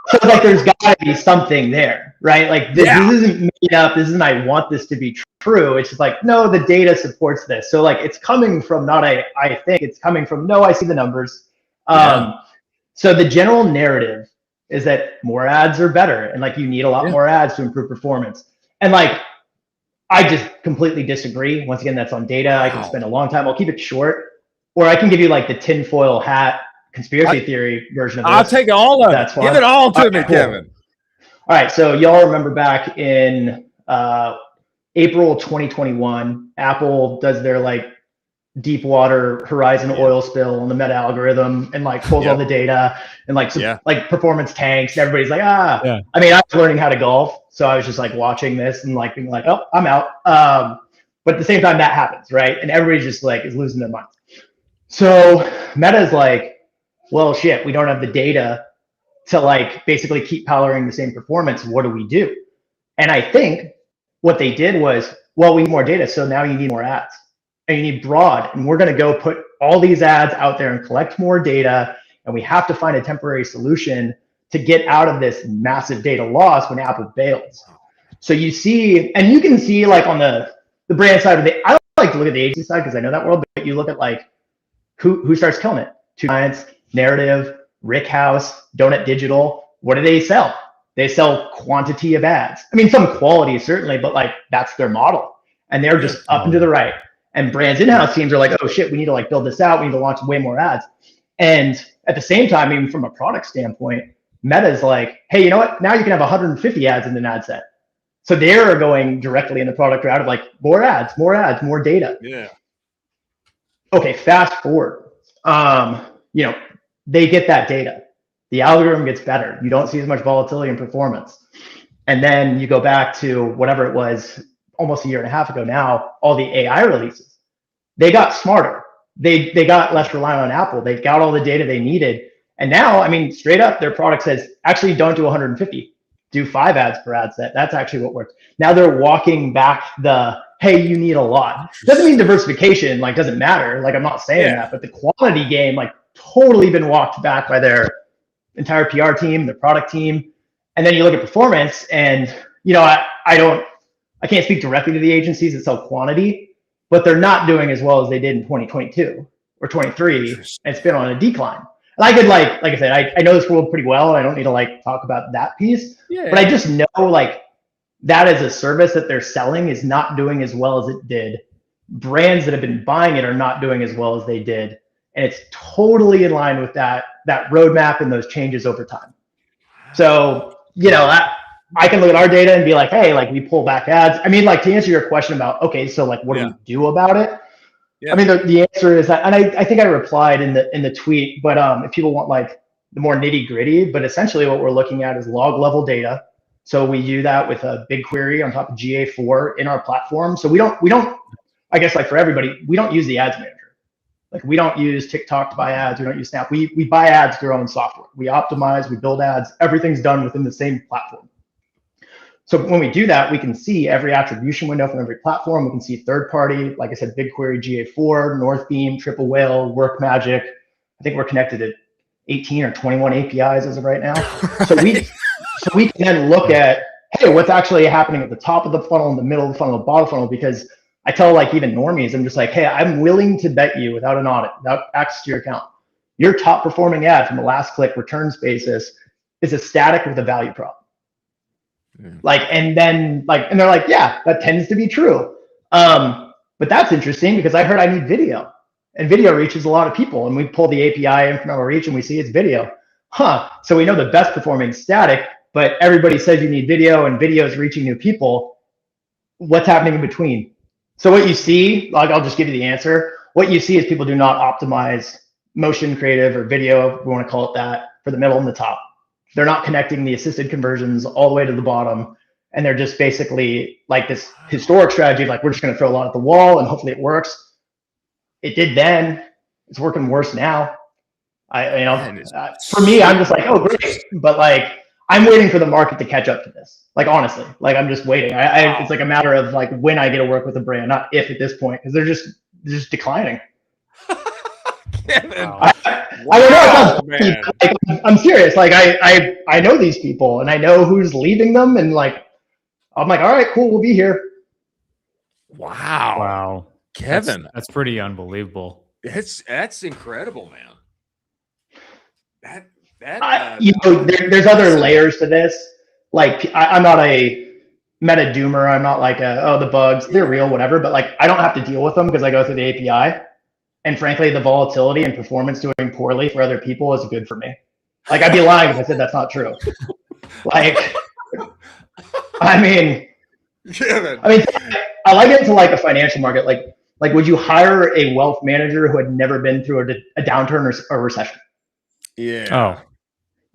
So there's gotta be something there, right? Like this isn't made up. This isn't, I want this to be true. It's just like, no, the data supports this. So like it's coming from not I think, it's coming from, no, I see the numbers. So the general narrative is that more ads are better, and like you need a lot more ads to improve performance. And like I just completely disagree. Once again, that's on data. I can spend a long time. I'll keep it short, or I can give you like the tinfoil hat conspiracy theory version of this. I'll take all of it. Give it all to me, Kevin. All right. So y'all remember back in April 2021, Apple does their like Deepwater Horizon oil spill on the meta algorithm and like pulls all the data and like like performance tanks, and everybody's like, I mean, I was learning how to golf, so I was just like watching this and like being like, oh, I'm out. But at the same time that happens, right? And everybody's just like is losing their minds. So Meta's like, well, shit, we don't have the data to like basically keep powering the same performance. What do we do? And I think what they did was, well, we need more data, so now you need more ads. And you need broad, and we're going to go put all these ads out there and collect more data, and we have to find a temporary solution to get out of this massive data loss when Apple bails. So you see, and you can see like on the brand side of it, I don't like to look at the agency side because I know that world, but you look at like who starts killing it. Two Giants, Narrative, Rick House, Donut Digital. What do they sell? They sell quantity of ads. I mean, some quality certainly, but like that's their model. And they're just up and to the right. And brands in-house teams are like, oh shit, we need to like build this out. We need to launch way more ads. And at the same time, even from a product standpoint, Meta's like, hey, you know what? Now you can have 150 ads in an ad set. So they're going directly in the product route of like more ads, more data. Yeah. Okay, fast forward. You know, they get that data. The algorithm gets better. You don't see as much volatility in performance. And then you go back to whatever it was almost a year and a half ago now, all the AI releases. They got smarter. They got less reliant on Apple. They got all the data they needed. And now, I mean, straight up, their product says, actually don't do 150. Do 5 ads per ad set. That's actually what works. Now they're walking back the, hey, you need a lot. Doesn't mean diversification, like, doesn't matter. Like, I'm not saying that, but the quality game, like, totally been walked back by their entire PR team, their product team. And then you look at performance and, you know, I can't speak directly to the agencies that sell quantity, but they're not doing as well as they did in 2022 or 23. And it's been on a decline. And I could like I said, I know this world pretty well. I don't need to like talk about that piece, but I just know like that as a service that they're selling is not doing as well as it did. Brands that have been buying it are not doing as well as they did. And it's totally in line with that roadmap and those changes over time. So, you know, I can look at our data and be like, hey, like we pull back ads. I mean, like to answer your question about, okay, so like, what do we do about it? I mean, the answer is that, and I think I replied in the tweet, but if people want like the more nitty gritty, but essentially what we're looking at is log level data. So we do that with a BigQuery on top of GA4 in our platform. So we don't, I guess like for everybody, we don't use the ads manager. Like we don't use TikTok to buy ads. We don't use Snap. We buy ads through our own software. We optimize, we build ads. Everything's done within the same platform. So when we do that, we can see every attribution window from every platform. We can see third party, like I said, BigQuery, GA4, Northbeam, Triple Whale, WorkMagic. I think we're connected to 18 or 21 APIs as of right now. So we can then look at, hey, what's actually happening at the top of the funnel, in the middle of the funnel, the bottom of the funnel, because I tell like even normies, I'm just like, hey, I'm willing to bet you without an audit, without access to your account, your top performing ad from a last click returns basis is a static with a value prop. Like, and then like, and they're like, yeah, that tends to be true. But that's interesting because I heard I need video, and video reaches a lot of people, and we pull the API in from our reach and we see it's video. So we know the best performing static, but everybody says you need video and video is reaching new people. What's happening in between? So what you see, like, I'll just give you the answer. What you see is people do not optimize motion creative or video, if we want to call it that, for the middle and the top. They're not connecting the assisted conversions all the way to the bottom. And they're just basically like this historic strategy, like we're just going to throw a lot at the wall and hopefully it works. It did then. It's working worse now. For me, I'm just like, oh, great. But like, I'm waiting for the market to catch up to this. Like, honestly, like I'm just waiting. It's like a matter of like when I get to work with a brand, not if at this point, because they're just declining. Kevin. I don't know. Like, I'm serious. Like I know these people and I know who's leaving them, and like I'm like, all right, cool, we'll be here. Wow, Kevin, that's pretty unbelievable. That's incredible, man. There's other layers to this. Like I'm not a meta doomer. I'm not like the bugs, they're real, whatever. But like I don't have to deal with them because I go through the API. And frankly, the volatility and performance doing poorly for other people is good for me. Like I'd be lying if I said that's not true. Like, I mean, I like it to like a financial market. Like, would you hire a wealth manager who had never been through a downturn or a recession? Yeah.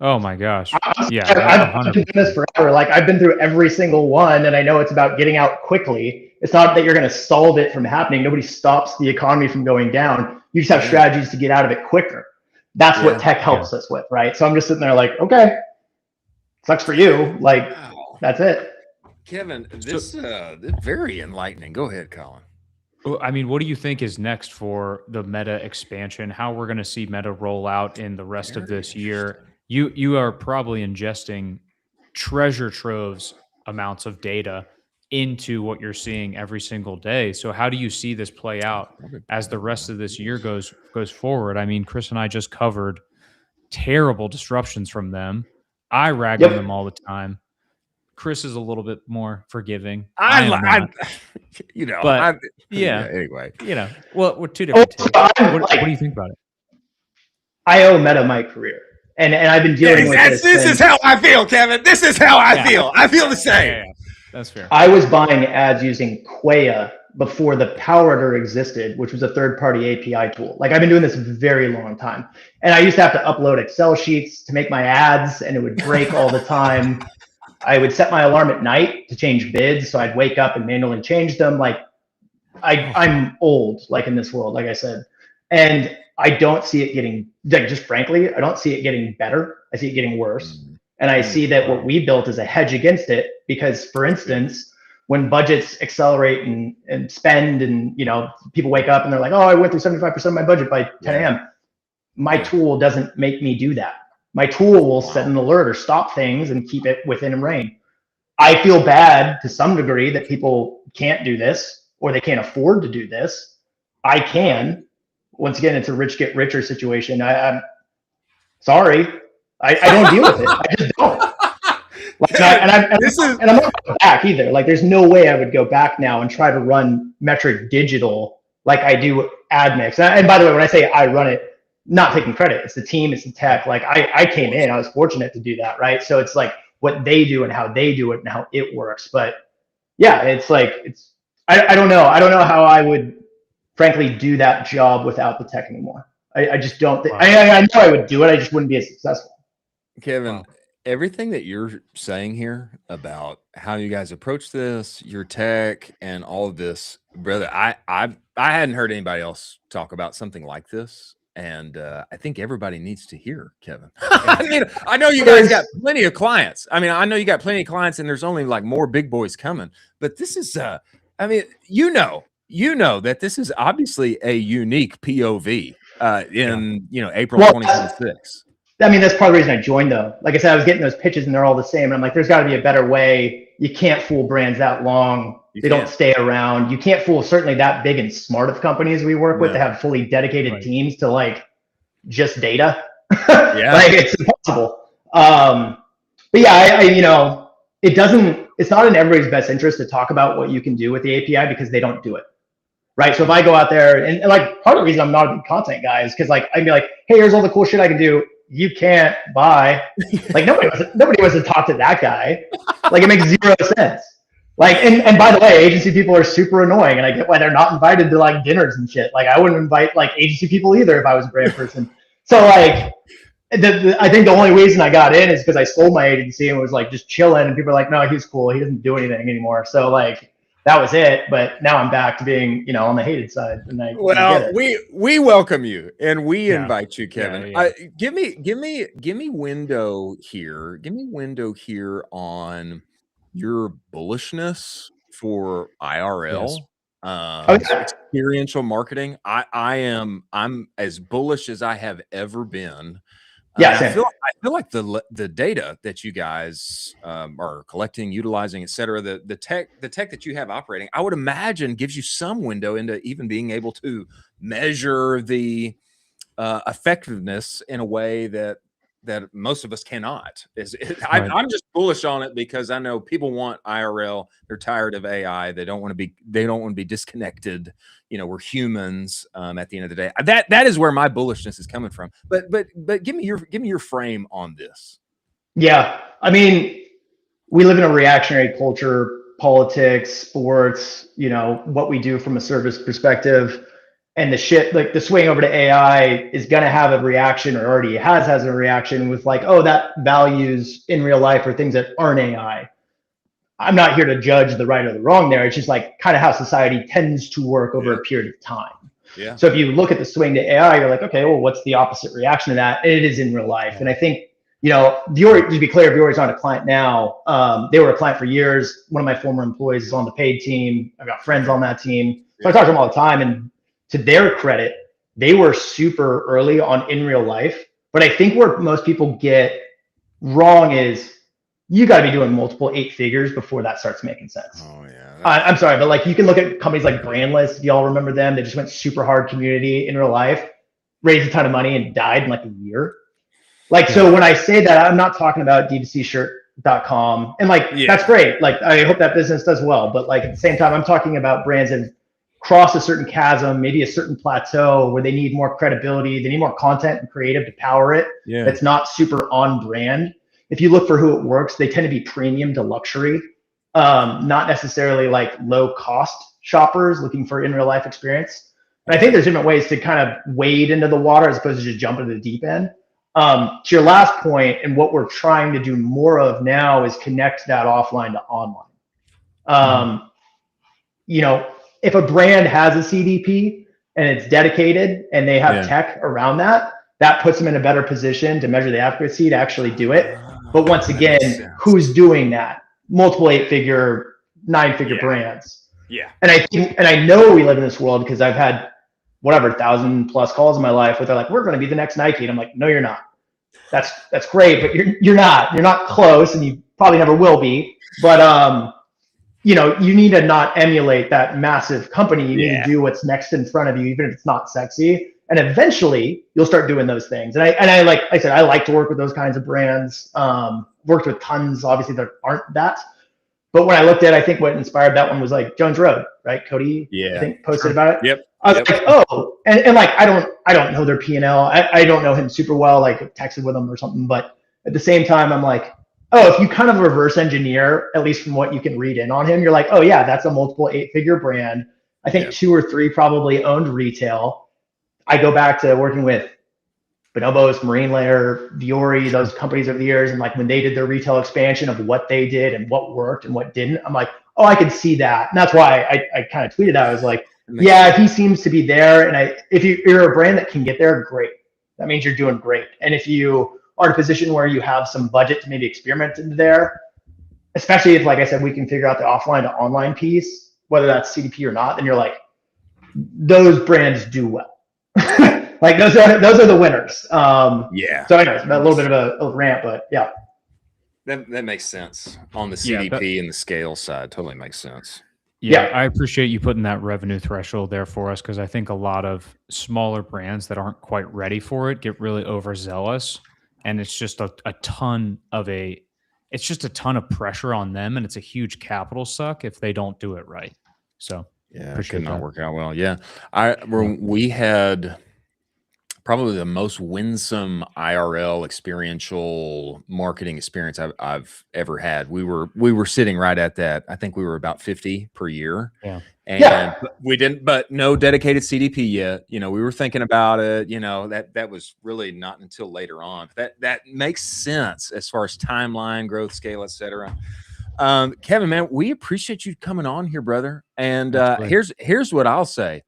Oh my gosh. Yeah. I've been doing this forever. Like I've been through every single one, and I know it's about getting out quickly. It's not that you're going to solve it from happening. Nobody stops the economy from going down. You just have strategies to get out of it quicker. That's what tech helps us with, right? So I'm just sitting there like, okay, sucks for you. Like, that's it. Kevin, this very enlightening. Go ahead, Colin. I mean, what do you think is next for the Meta expansion? How we're going to see Meta roll out in the rest of this year? You are probably ingesting treasure troves amounts of data into what you're seeing every single day. So how do you see this play out as the rest of this year goes forward? I mean, Chris and I just covered terrible disruptions from them. I rag on them all the time. Chris is a little bit more forgiving. I am not. You know, but yeah. Anyway, you know, well, we're two different takes. What do you think about it? I owe Meta my career, and I've been dealing with this. This is how I feel, Kevin. This is how I feel. I feel the same. Yeah. That's fair. I was buying ads using Quaya before the PowerEditor existed, which was a third-party API tool. Like, I've been doing this a very long time. And I used to have to upload Excel sheets to make my ads, and it would break all the time. I would set my alarm at night to change bids, so I'd wake up and manually change them. Like, I'm old, like, in this world, like I said. And I don't see it getting, like, just frankly, I don't see it getting better. I see it getting worse. And I see that what we built is a hedge against it because, for instance, when budgets accelerate and spend and, you know, people wake up and they're like, oh, I went through 75% of my budget by 10 a.m. My tool doesn't make me do that. My tool will set an alert or stop things and keep it within range. I feel bad to some degree that people can't do this or they can't afford to do this. I can. Once again, it's a rich get richer situation. I'm sorry. I don't deal with it. I just don't. Like, and I'm not going back either. Like, there's no way I would go back now and try to run metric digital like I do adMixt. And by the way, when I say I run it, not taking credit, it's the team, it's the tech. Like, I came in, I was fortunate to do that, right? So it's like what they do and how they do it and how it works. But yeah, it's like, I don't know. I don't know how I would frankly do that job without the tech anymore. I just don't think, I know I would do it. I just wouldn't be as successful. Kevin, everything that you're saying here about how you guys approach this, your tech, and all of this, brother, I hadn't heard anybody else talk about something like this, and I think everybody needs to hear, Kevin. I mean, I know you guys got plenty of clients. I mean, I know you got plenty of clients, and there's only like more big boys coming. But this is, I mean, you know that this is obviously a unique POV in April 2026. I mean, that's part of the reason I joined, though. Like I said, I was getting those pitches and they're all the same. And I'm like, there's got to be a better way. You can't fool brands that long. They don't stay around. You can't fool certainly that big and smart of companies we work with to have fully dedicated teams to like just data. Like, it's impossible. But yeah, it's not in everybody's best interest to talk about what you can do with the API because they don't do it. Right. So if I go out there and like part of the reason I'm not a big content guy is because like I'd be like, hey, here's all the cool shit I can do. You can't buy. Like nobody wants to talk to that guy. Like it makes zero sense. Like and by the way, agency people are super annoying, and I get why they're not invited to like dinners and shit. Like I wouldn't invite like agency people either if I was a brand person. So like I think the only reason I got in is because I sold my agency and was like just chilling, and people are like, no, he's cool. He doesn't do anything anymore. So like that was it. But now I'm back to being, on the hated side. And we welcome you and we invite you, Kevin. Give me window here. Give me window here on your bullishness for IRL. Experiential marketing. I'm as bullish as I have ever been. I feel like the data that you guys are collecting, utilizing, et cetera, the tech that you have operating, I would imagine gives you some window into even being able to measure the effectiveness in a way that most of us cannot. I'm just bullish on it because I know people want IRL. They're tired of AI. They don't want to be disconnected. We're humans at the end of the day. That is where my bullishness is coming from. But give me your frame on this. Yeah. I mean, we live in a reactionary culture, politics, sports, what we do from a service perspective. And the swing over to AI is going to have a reaction, or already has a reaction with like, oh, that values in real life or things that aren't AI. I'm not here to judge the right or the wrong there. It's just like kind of how society tends to work over a period of time. Yeah. So if you look at the swing to AI, you're like, okay, well, what's the opposite reaction to that? And it is in real life. And I think, Viore, to be clear, Viore's not a client now. They were a client for years. One of my former employees is on the paid team. I've got friends on that team. So I talk to them all the time, and to their credit, they were super early on in real life. But I think where most people get wrong is you got to be doing multiple 8 figures before that starts making sense. Oh yeah. I'm sorry, but like you can look at companies like Brandless. If y'all remember them, they just went super hard community in real life, raised a ton of money and died in like a year. Like, so when I say that, I'm not talking about D2Cshirt.com, and like, that's great. Like, I hope that business does well, but like at the same time, I'm talking about brands that cross a certain chasm, maybe a certain plateau where they need more credibility, they need more content and creative to power it. Yeah. That's not super on brand. If you look for who it works, they tend to be premium to luxury, not necessarily like low cost shoppers looking for in real life experience. And I think there's different ways to kind of wade into the water as opposed to just jump into the deep end. To your last point, and what we're trying to do more of now is connect that offline to online. You know, if a brand has a CDP and it's dedicated and they have tech around that, that puts them in a better position to measure the accuracy to actually do it. But once again, who's doing that? Multiple 8-figure, 9-figure brands. Yeah. And I know we live in this world because I've had whatever 1,000+ calls in my life where they're like, we're going to be the next Nike. And I'm like, no, you're not. That's great, but you're not close, and you probably never will be. But you know, you need to not emulate that massive company. You need to do what's next in front of you, even if it's not sexy. And eventually you'll start doing those things. And I like I said, I like to work with those kinds of brands. Worked with tons, obviously, that aren't that. But when I looked at, I think what inspired that one was like Jones Road, right? Cody, I think, posted about it. Yep. I was like, oh, and like I don't know their P&L. I don't know him super well. Like texted with him or something. But at the same time, I'm like, oh, if you kind of reverse engineer, at least from what you can read in on him, you're like, oh yeah, that's a multiple 8-figure brand. I think 2 or 3 probably owned retail. I go back to working with Bonobos, Marine Layer, Viore, those companies over the years, and like when they did their retail expansion of what they did and what worked and what didn't, I'm like, oh, I could see that. And that's why I kind of tweeted out. I was like, yeah, he seems to be there. And if you're a brand that can get there, great. That means you're doing great. And if you are in a position where you have some budget to maybe experiment into there, especially if, like I said, we can figure out the offline to online piece, whether that's CDP or not, then you're like, those brands do well. Like those are the winners. So anyways, a little bit of a rant, but yeah. That makes sense on the CDP and the scale side. Totally makes sense. Yeah, I appreciate you putting that revenue threshold there for us, because I think a lot of smaller brands that aren't quite ready for it get really overzealous, and it's just a ton of pressure on them, and it's a huge capital suck if they don't do it right. So it could not work out well. Yeah, we had probably the most winsome IRL experiential marketing experience I've ever had. We were sitting right at that. I think we were about 50 per year. Yeah. And we didn't, but no dedicated CDP yet. You know, we were thinking about it, you know, that was really not until later on. That makes sense as far as timeline, growth, scale, etc. Kevin, man, we appreciate you coming on here, brother. And here's what I'll say.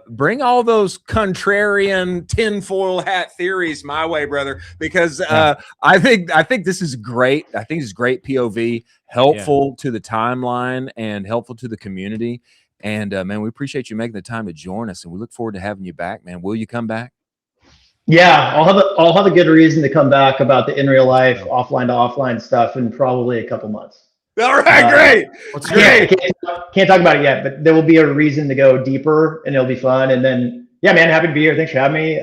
Bring all those contrarian tinfoil hat theories my way, brother, because I think this is great. I think it's great POV, helpful to the timeline and helpful to the community. And man, we appreciate you making the time to join us, and we look forward to having you back, man. Will you come back? Yeah, I'll have a good reason to come back about the in real life, offline to offline stuff in probably a couple months. All right, great. Can't talk about it yet, but there will be a reason to go deeper, and it'll be fun. And then, yeah, man, happy to be here. Thanks for having me.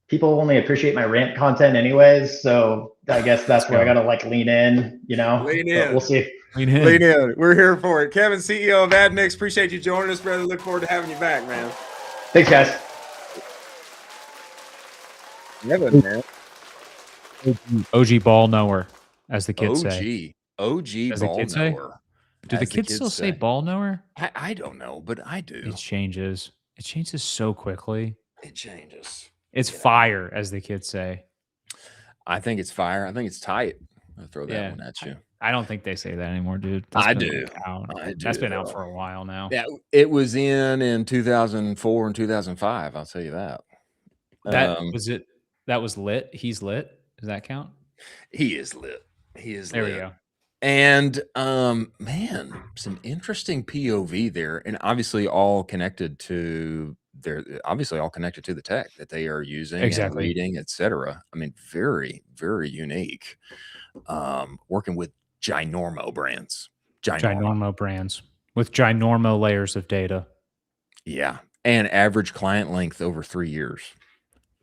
People only appreciate my rant content anyways, so I guess that's where I gotta like lean in, you know. Lean in. But we'll see. Lean in. We're here for it. Kevin, CEO of adMixt. Appreciate you joining us, brother. Look forward to having you back, man. Thanks, guys. Man. OG ball knower, as the kids say. OG ball knower. Do the kids still say ball knower? I don't know, but I do. It changes. It changes so quickly. It changes. It's fire, as the kids say. I think it's fire. I think it's tight. I'll throw that one at you. I don't think they say that anymore, dude. I do. That's been out for a while now. Yeah, it was in 2004 and 2005. I'll tell you that. That was it. That was lit. He's lit. Does that count? He is lit. He is there lit. We go. And man, some interesting POV there, and obviously all connected to the tech that they are using and reading, etc. I mean, very, very unique. working with Ginormo brands. Ginormo brands with ginormo layers of data. Yeah. And average client length over 3 years.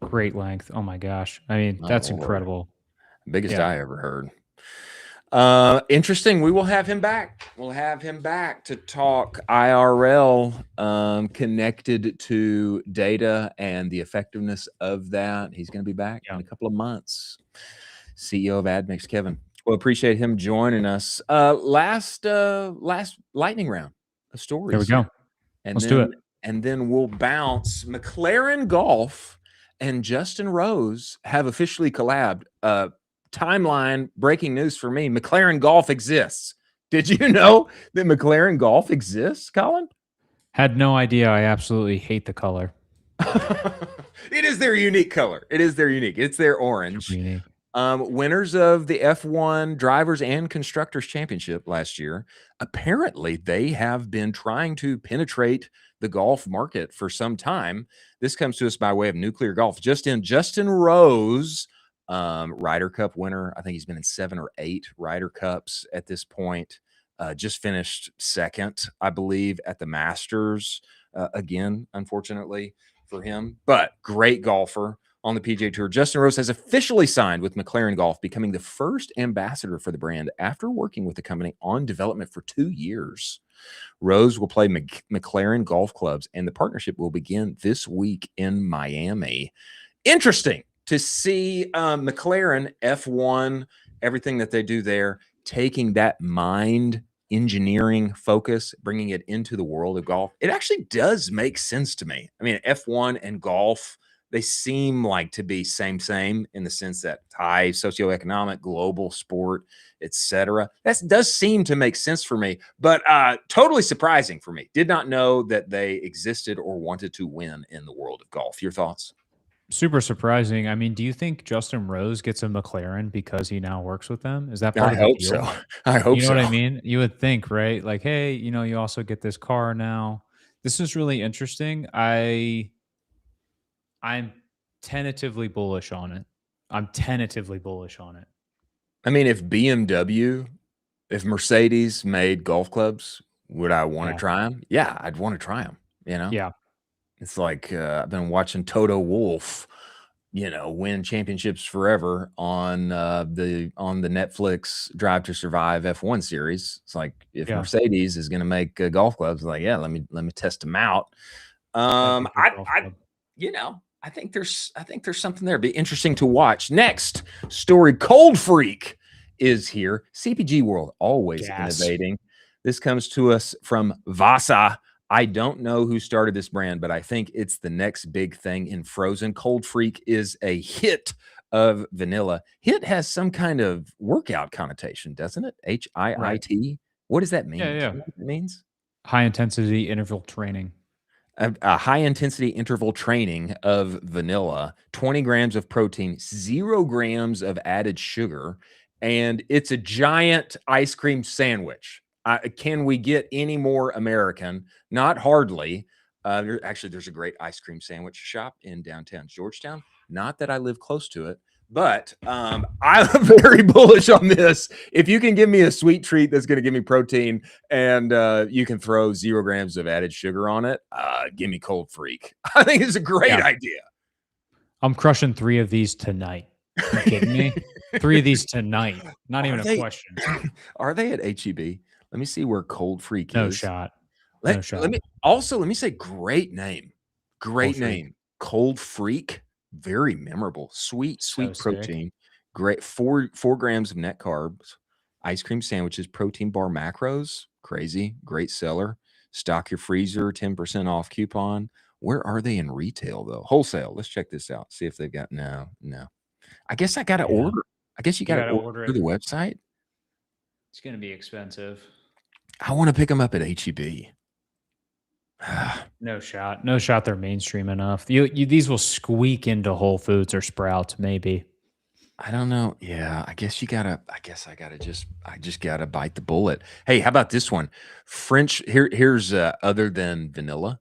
Great length. Oh my gosh. I mean, My that's Lord. incredible. Biggest Yeah. I ever heard. Interesting. We will have him back. We'll have him back to talk IRL, connected to data and the effectiveness of that. He's going to be back in a couple of months. CEO of adMixt, Kevin. Well, appreciate him joining us. Last lightning round of stories. There we go. And Let's then, do it. And then we'll bounce. McLaren Golf and Justin Rose have officially collabed. Timeline breaking news for me. McLaren Golf exists. Did you know that McLaren Golf exists, Colin? Had no idea. I absolutely hate the color. It is their unique color. It is their unique. It's their orange. Unique. Winners of the F1 Drivers and Constructors Championship last year. Apparently, they have been trying to penetrate the golf market for some time. This comes to us by way of Nuclear Golf. Justin Rose, Ryder Cup winner. I think he's been in 7 or 8 Ryder Cups at this point. Just finished second, I believe, at the Masters. Again, unfortunately for him, but great golfer on the PGA Tour. Justin Rose has officially signed with McLaren Golf, becoming the first ambassador for the brand after working with the company on development for 2 years. Rose will play McLaren golf clubs, and the partnership will begin this week in Miami. Interesting to see McLaren F1, everything that they do there, taking that mind engineering focus, bringing it into the world of golf. It actually does make sense to me. I mean, F1 and golf, they seem like to be same in the sense that high socioeconomic, global sport, etc. That does seem to make sense for me, but totally surprising for me. Did not know that they existed or wanted to win in the world of golf. Your thoughts? Super surprising. I mean, do you think Justin Rose gets a McLaren because he now works with them? Is that part of the deal? So. I hope so. You know what I mean? You would think, right? Like, hey, you also get this car now. This is really interesting. I'm tentatively bullish on it. I mean, if Mercedes made golf clubs, would I want to try them? Yeah, I'd want to try them, Yeah. It's like I've been watching Toto Wolff, win championships forever on the Netflix Drive to Survive F1 series. It's like if Mercedes is going to make golf clubs, like let me test them out. I think there's something there. It'd be interesting to watch. Next story: Cold Freak is here. CPG World always innovating. This comes to us from Vasa. I don't know who started this brand, but I think it's the next big thing in frozen. Cold Freak is a hit of vanilla. Hit has some kind of workout connotation, doesn't it? HIIT. Right. What does that mean? Yeah. You know what it means? High intensity interval training. A high intensity interval training of vanilla, 20 grams of protein, 0 grams of added sugar, and it's a giant ice cream sandwich. Can we get any more American? Not hardly. There's a great ice cream sandwich shop in downtown Georgetown. Not that I live close to it, but I'm very bullish on this. If you can give me a sweet treat that's going to give me protein and you can throw 0 grams of added sugar on it, give me Cold Freak. I think it's a great idea. I'm crushing 3 of these tonight. Are you kidding me? 3 of these tonight. Not even a question. Are they at HEB? Let me see where Cold Freak No is. shot. Let me say great name. Great name. Cold Freak. Very memorable. Sweet protein. Sick. Great. 4 grams of net carbs. Ice cream sandwiches. Protein bar macros. Crazy. Great seller. Stock your freezer. 10% off coupon. Where are they in retail though? Wholesale. Let's check this out. See if they've got no. I guess I got to order. I guess you got to order through the website. It's going to be expensive. I want to pick them up at HEB. No shot. No shot they're mainstream enough. These will squeak into Whole Foods or Sprouts, maybe. I don't know. Yeah, I just gotta bite the bullet. Hey, how about this one? Here's other than vanilla,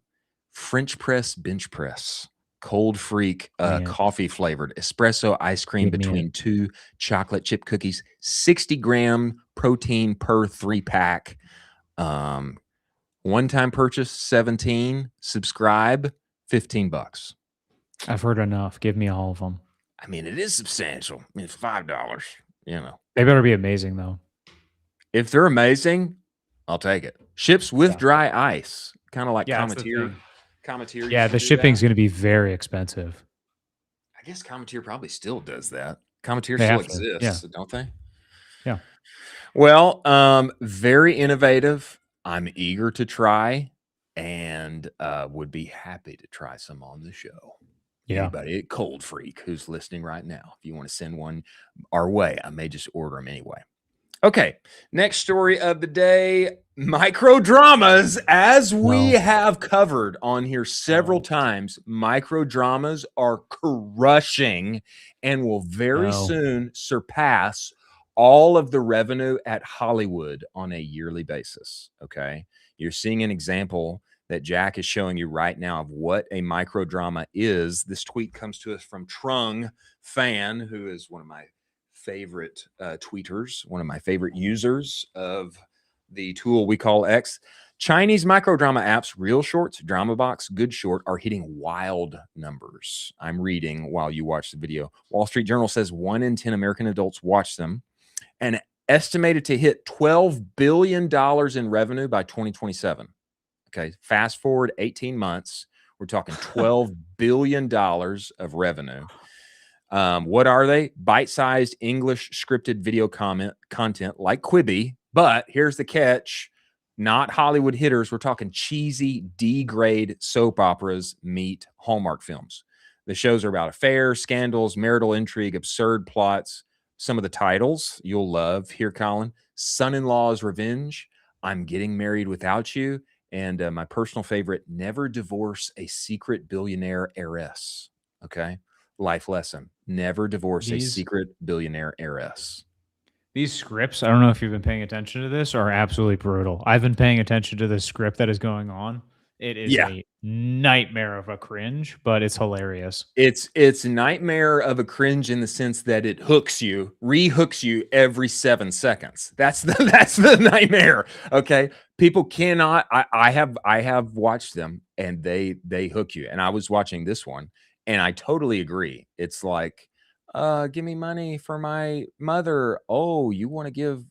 French press bench press Cold Freak Bring it. coffee flavored espresso ice cream Give me between 2 chocolate chip cookies, 60-gram protein per 3-pack. One-time purchase 17, subscribe $15. I've heard enough. Give me all of them. I mean, it is substantial. I mean, it's $5, you know. They better be amazing though. If they're amazing, I'll take it. Ships with Yeah. dry ice, kind of like Yeah, that's the Cometeer. thing. Cometeer Yeah, used the to do shipping's that. going to be very expensive. I guess Cometeer probably still does that. Cometeer They still have to, exists, yeah. don't they? Yeah. Well, very innovative. I'm eager to try and would be happy to try some on the show. Yeah. Anybody at Cold Freak who's listening right now, if you want to send one our way, I may just order them anyway. Okay, next story of the day, micro dramas. As we have covered on here several times, micro dramas are crushing and will very soon surpass all of the revenue at Hollywood on a yearly basis. Okay, you're seeing an example that Jack is showing you right now of what a micro drama is. This tweet comes to us from Trung Fan, who is one of my favorite tweeters, one of my favorite users of the tool we call X. Chinese microdrama apps, Real Shorts, Drama Box, Good Short, are hitting wild numbers. I'm reading while you watch the video. Wall Street Journal says 1 in 10 American adults watch them, and estimated to hit $12 billion in revenue by 2027. Okay, fast forward 18 months, we're talking $12 billion of revenue. What are they? Bite-sized English scripted video content like Quibi, but here's the catch, not Hollywood hitters. We're talking cheesy D-grade soap operas meet Hallmark films. The shows are about affairs, scandals, marital intrigue, absurd plots. Some of the titles you'll love here, Colin: Son-in-Law's Revenge, I'm Getting Married Without You, and my personal favorite, Never Divorce a Secret Billionaire Heiress. Okay, life lesson: never divorce a secret billionaire heiress. These scripts, I don't know if you've been paying attention to this, are absolutely brutal. I've been paying attention to the script that is going on. It is a nightmare of a cringe, but it's hilarious. It's a nightmare of a cringe in the sense that it hooks you, re-hooks you every 7 seconds. That's the nightmare. Okay, people cannot. I have watched them and they hook you. And I was watching this one, and I totally agree. It's like, give me money for my mother. Oh, you want to give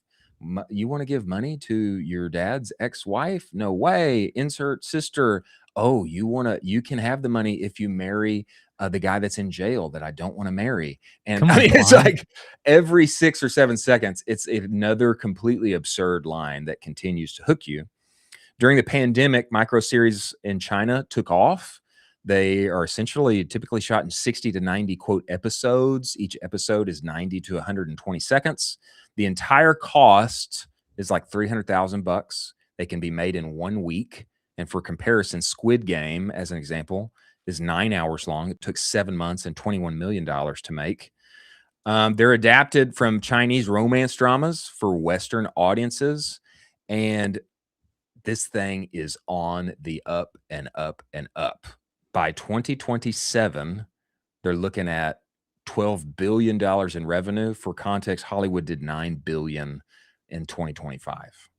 money to your dad's ex-wife? No way. Insert sister. Oh, you can have the money if you marry the guy that's in jail that I don't want to marry. And I mean, it's like every 6 or 7 seconds, it's another completely absurd line that continues to hook you. During the pandemic, micro series in China took off. They are essentially typically shot in 60 to 90 quote episodes. Each episode is 90 to 120 seconds. The entire cost is like $300,000. They can be made in 1 week. And for comparison, Squid Game, as an example, is 9 hours long. It took 7 months and $21 million to make. They're adapted from Chinese romance dramas for Western audiences. And this thing is on the up and up and up. By 2027, they're looking at $12 billion in revenue. For context, Hollywood did $9 billion in 2025.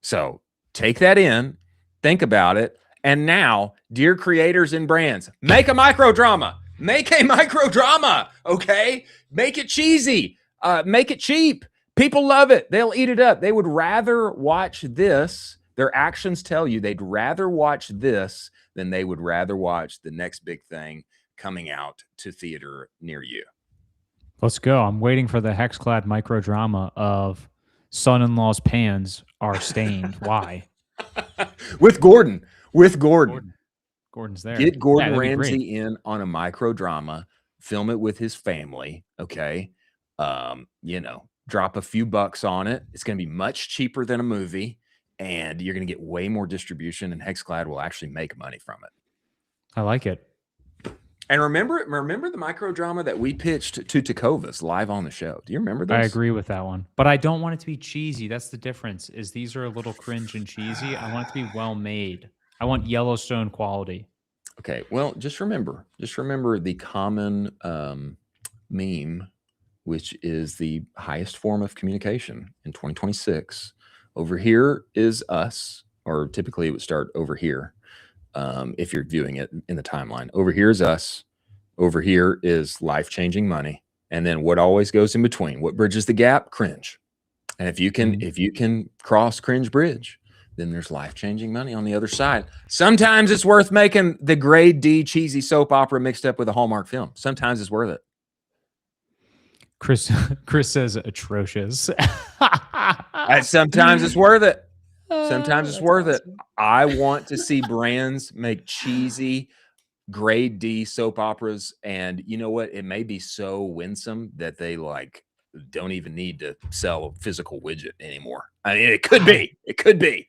So take that in, think about it. And now, dear creators and brands, make a micro drama. Make a micro drama, okay? Make it cheesy. Make it cheap. People love it. They'll eat it up. They would rather watch this. Their actions tell you they'd rather watch this than they would rather watch the next big thing coming out to theater near you. Let's go. I'm waiting for the hexclad micro drama of son-in-law's pans are stained. Why? With Gordon. Gordon's there. Get Gordon Ramsay in on a micro drama, film it with his family. Okay. Drop a few bucks on it. It's going to be much cheaper than a movie, and you're going to get way more distribution, and Hexclad will actually make money from it. I like it. And remember the micro drama that we pitched to Tecovas live on the show. Do you remember this? I agree with that one, but I don't want it to be cheesy. That's the difference. Is these are a little cringe and cheesy. I want it to be well made. I want Yellowstone quality. Okay, well, just remember the common meme, which is the highest form of communication in 2026. Over here is us, or typically it would start over here if you're viewing it in the timeline. Over here is us. Over here is life-changing money. And then what always goes in between? What bridges the gap? Cringe. And if you can cross cringe bridge, then there's life-changing money on the other side. Sometimes it's worth making the grade D cheesy soap opera mixed up with a Hallmark film. Sometimes it's worth it. Chris says atrocious. Sometimes it's worth it. Sometimes it's That's worth it. awesome. I want to see brands make cheesy grade D soap operas, and you know what? It may be so winsome that they like don't even need to sell a physical widget anymore. I mean, it could be. It could be.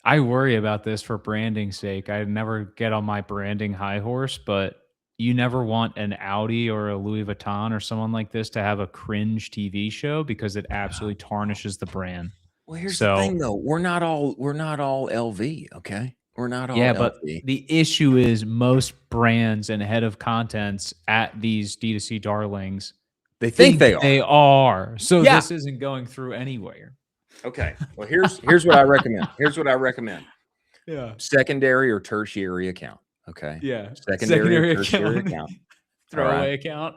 I worry about this for branding's sake. I never get on my branding high horse, but you never want an Audi or a Louis Vuitton or someone like this to have a cringe TV show because it absolutely tarnishes the brand. Well, here's the thing, though. We're not all LV, okay? We're not all yeah, LV. but the issue is most brands and head of contents at these D2C darlings, they think they are. So yeah. This isn't going through anywhere. Okay. Well, here's what I recommend. Here's what I recommend. Yeah. Secondary or tertiary account. Okay. Yeah. Secondary or tertiary account. Throwaway account.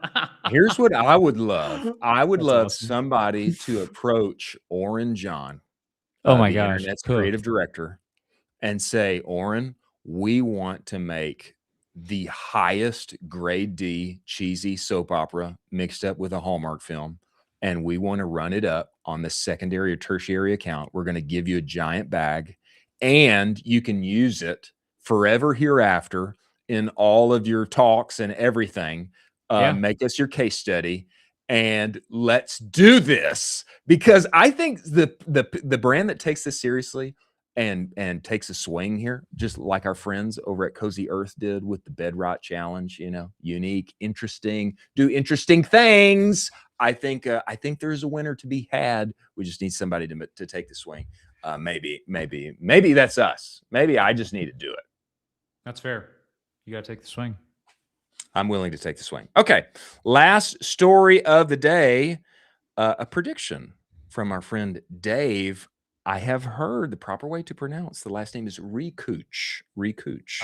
Here's what I would love. I would love awesome. somebody to approach Oren John, oh my the gosh, internet's creative director, and say, Oren, we want to make the highest grade D cheesy soap opera mixed up with a Hallmark film, and we want to run it up on the secondary or tertiary account. We're going to give you a giant bag, and you can use it forever hereafter in all of your talks and everything. Make us your case study, and let's do this, because I think the brand that takes this seriously and takes a swing here, just like our friends over at Cozy Earth did with the Bed Rot Challenge, you know, unique, interesting, do interesting things. I think there's a winner to be had. We just need somebody to take the swing. Maybe that's us. Maybe I just need to do it. That's fair. You got to take the swing. I'm willing to take the swing. Okay. Last story of the day, a prediction from our friend Dave. I have heard the proper way to pronounce the last name is Rikuch.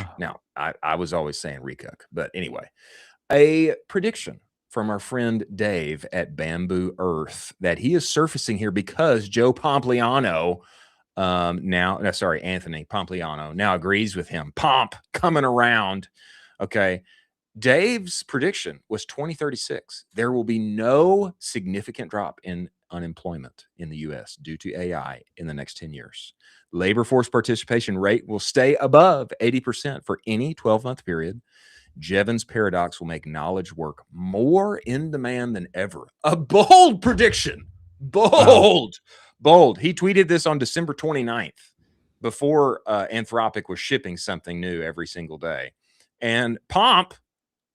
Oh. Now, I was always saying Recook, but anyway, a prediction from our friend Dave at Bamboo Earth that he is surfacing here because Joe Pompliano, Anthony Pompliano now agrees with him. Pomp coming around. Okay. Dave's prediction was 2036. There will be no significant drop in unemployment in the U.S. due to AI in the next 10 years. Labor force participation rate will stay above 80% for any 12-month period. Jevons paradox will make knowledge work more in demand than ever. A bold prediction. Bold. He tweeted this on December 29th before Anthropic was shipping something new every single day. And Pomp,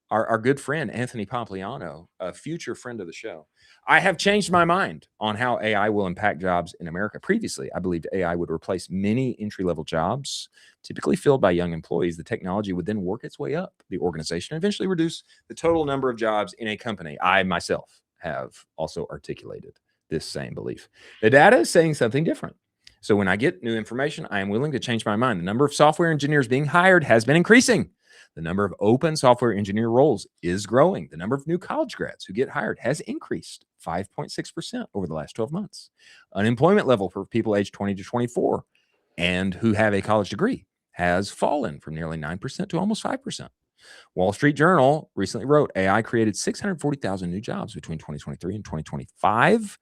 our good friend, Anthony Pompliano, a future friend of the show, I have changed my mind on how AI will impact jobs in America. Previously, I believed AI would replace many entry-level jobs, typically filled by young employees. The technology would then work its way up the organization and eventually reduce the total number of jobs in a company. I myself have also articulated this same belief. The data is saying something different. So when I get new information, I am willing to change my mind. The number of software engineers being hired has been increasing. The number of open software engineer roles is growing. The number of new college grads who get hired has increased 5.6% over the last 12 months. Unemployment level for people aged 20 to 24 and who have a college degree has fallen from nearly 9% to almost 5%. Wall Street Journal recently wrote, AI created 640,000 new jobs between 2023 and 2025.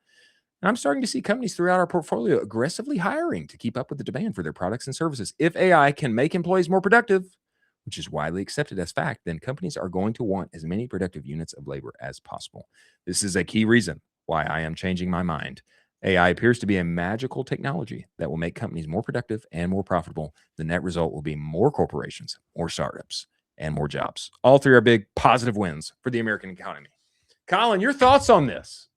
And I'm starting to see companies throughout our portfolio aggressively hiring to keep up with the demand for their products and services. If AI can make employees more productive, which is widely accepted as fact, then companies are going to want as many productive units of labor as possible. This is a key reason why I am changing my mind. AI appears to be a magical technology that will make companies more productive and more profitable. The net result will be more corporations, more startups, and more jobs. All three are big positive wins for the American economy. Colin, your thoughts on this?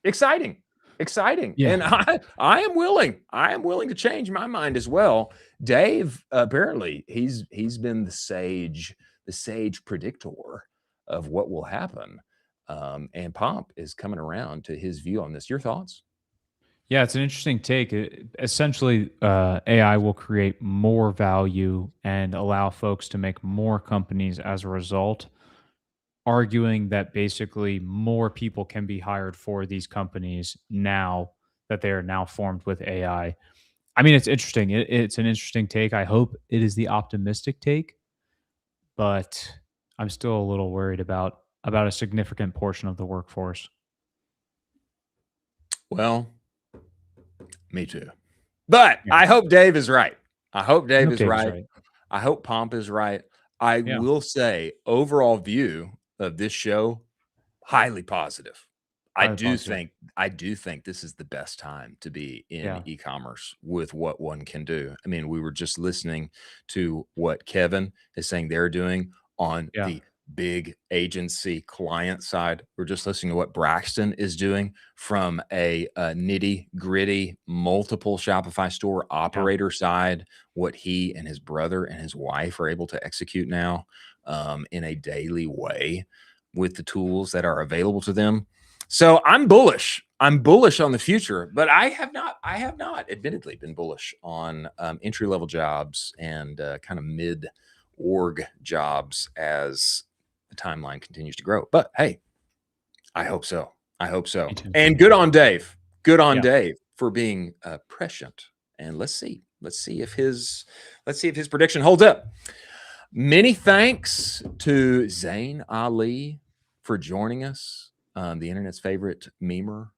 Exciting. exciting. Yeah. And I am willing to change my mind as well. Dave, apparently he's been the sage predictor of what will happen. And Pomp is coming around to his view on this. Your thoughts? Yeah, it's an interesting take. Essentially, AI will create more value and allow folks to make more companies as a result, arguing that basically more people can be hired for these companies now that they are now formed with AI. I mean, it's interesting. It's an interesting take. I hope it is the optimistic take, but I'm still a little worried about a significant portion of the workforce. Well, me too. But Yeah. I hope Dave is right. I hope Dave is Dave's right. I hope Pomp is right. I Yeah. will say, overall view of this show, highly positive. I Highly do positive. think this is the best time to be in Yeah. e-commerce with what one can do. I mean, we were just listening to what Kevin is saying they're doing on Yeah. the big agency client side. We're just listening to what Braxton is doing from a nitty gritty multiple Shopify store operator side, what he and his brother and his wife are able to execute now in a daily way with the tools that are available to them. So I'm bullish. I'm bullish on the future, but I have not admittedly been bullish on entry-level jobs and kind of mid-org jobs as the timeline continues to grow. But hey, I hope so. I hope so. Me too. And good on Dave. Good on Yeah. Dave for being prescient. And let's see if his prediction holds up. Many thanks to Zain Ali for joining us, the internet's favorite memer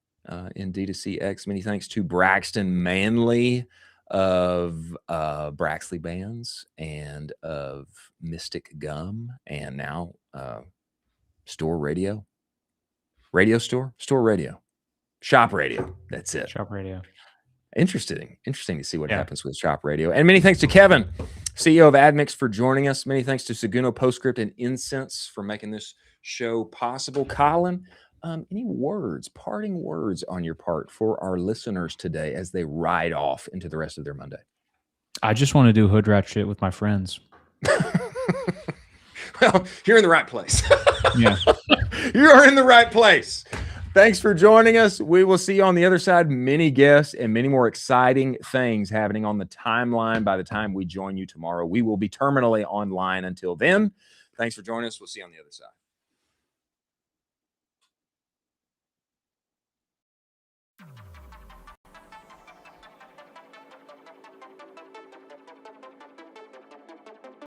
in D2CX. Many thanks to Braxton Manley of Braxley Bands and of Mystic Gum, and now Store Radio, Store Radio, Shop Radio. That's it. Shop Radio. Interesting to see what Yeah. happens with Shop Radio. And many thanks to Kevin, CEO of adMixt, for joining us. Many thanks to Seguno Postscript and Incense for making this show possible. Colin, any parting words on your part for our listeners today as they ride off into the rest of their Monday? I just want to do hood rat shit with my friends. Well, you're in the right place. Yeah. You're in the right place. Thanks for joining us. We will see you on the other side. Many guests and many more exciting things happening on the timeline by the time we join you tomorrow. We will be terminally online until then. Thanks for joining us. We'll see you on the other side.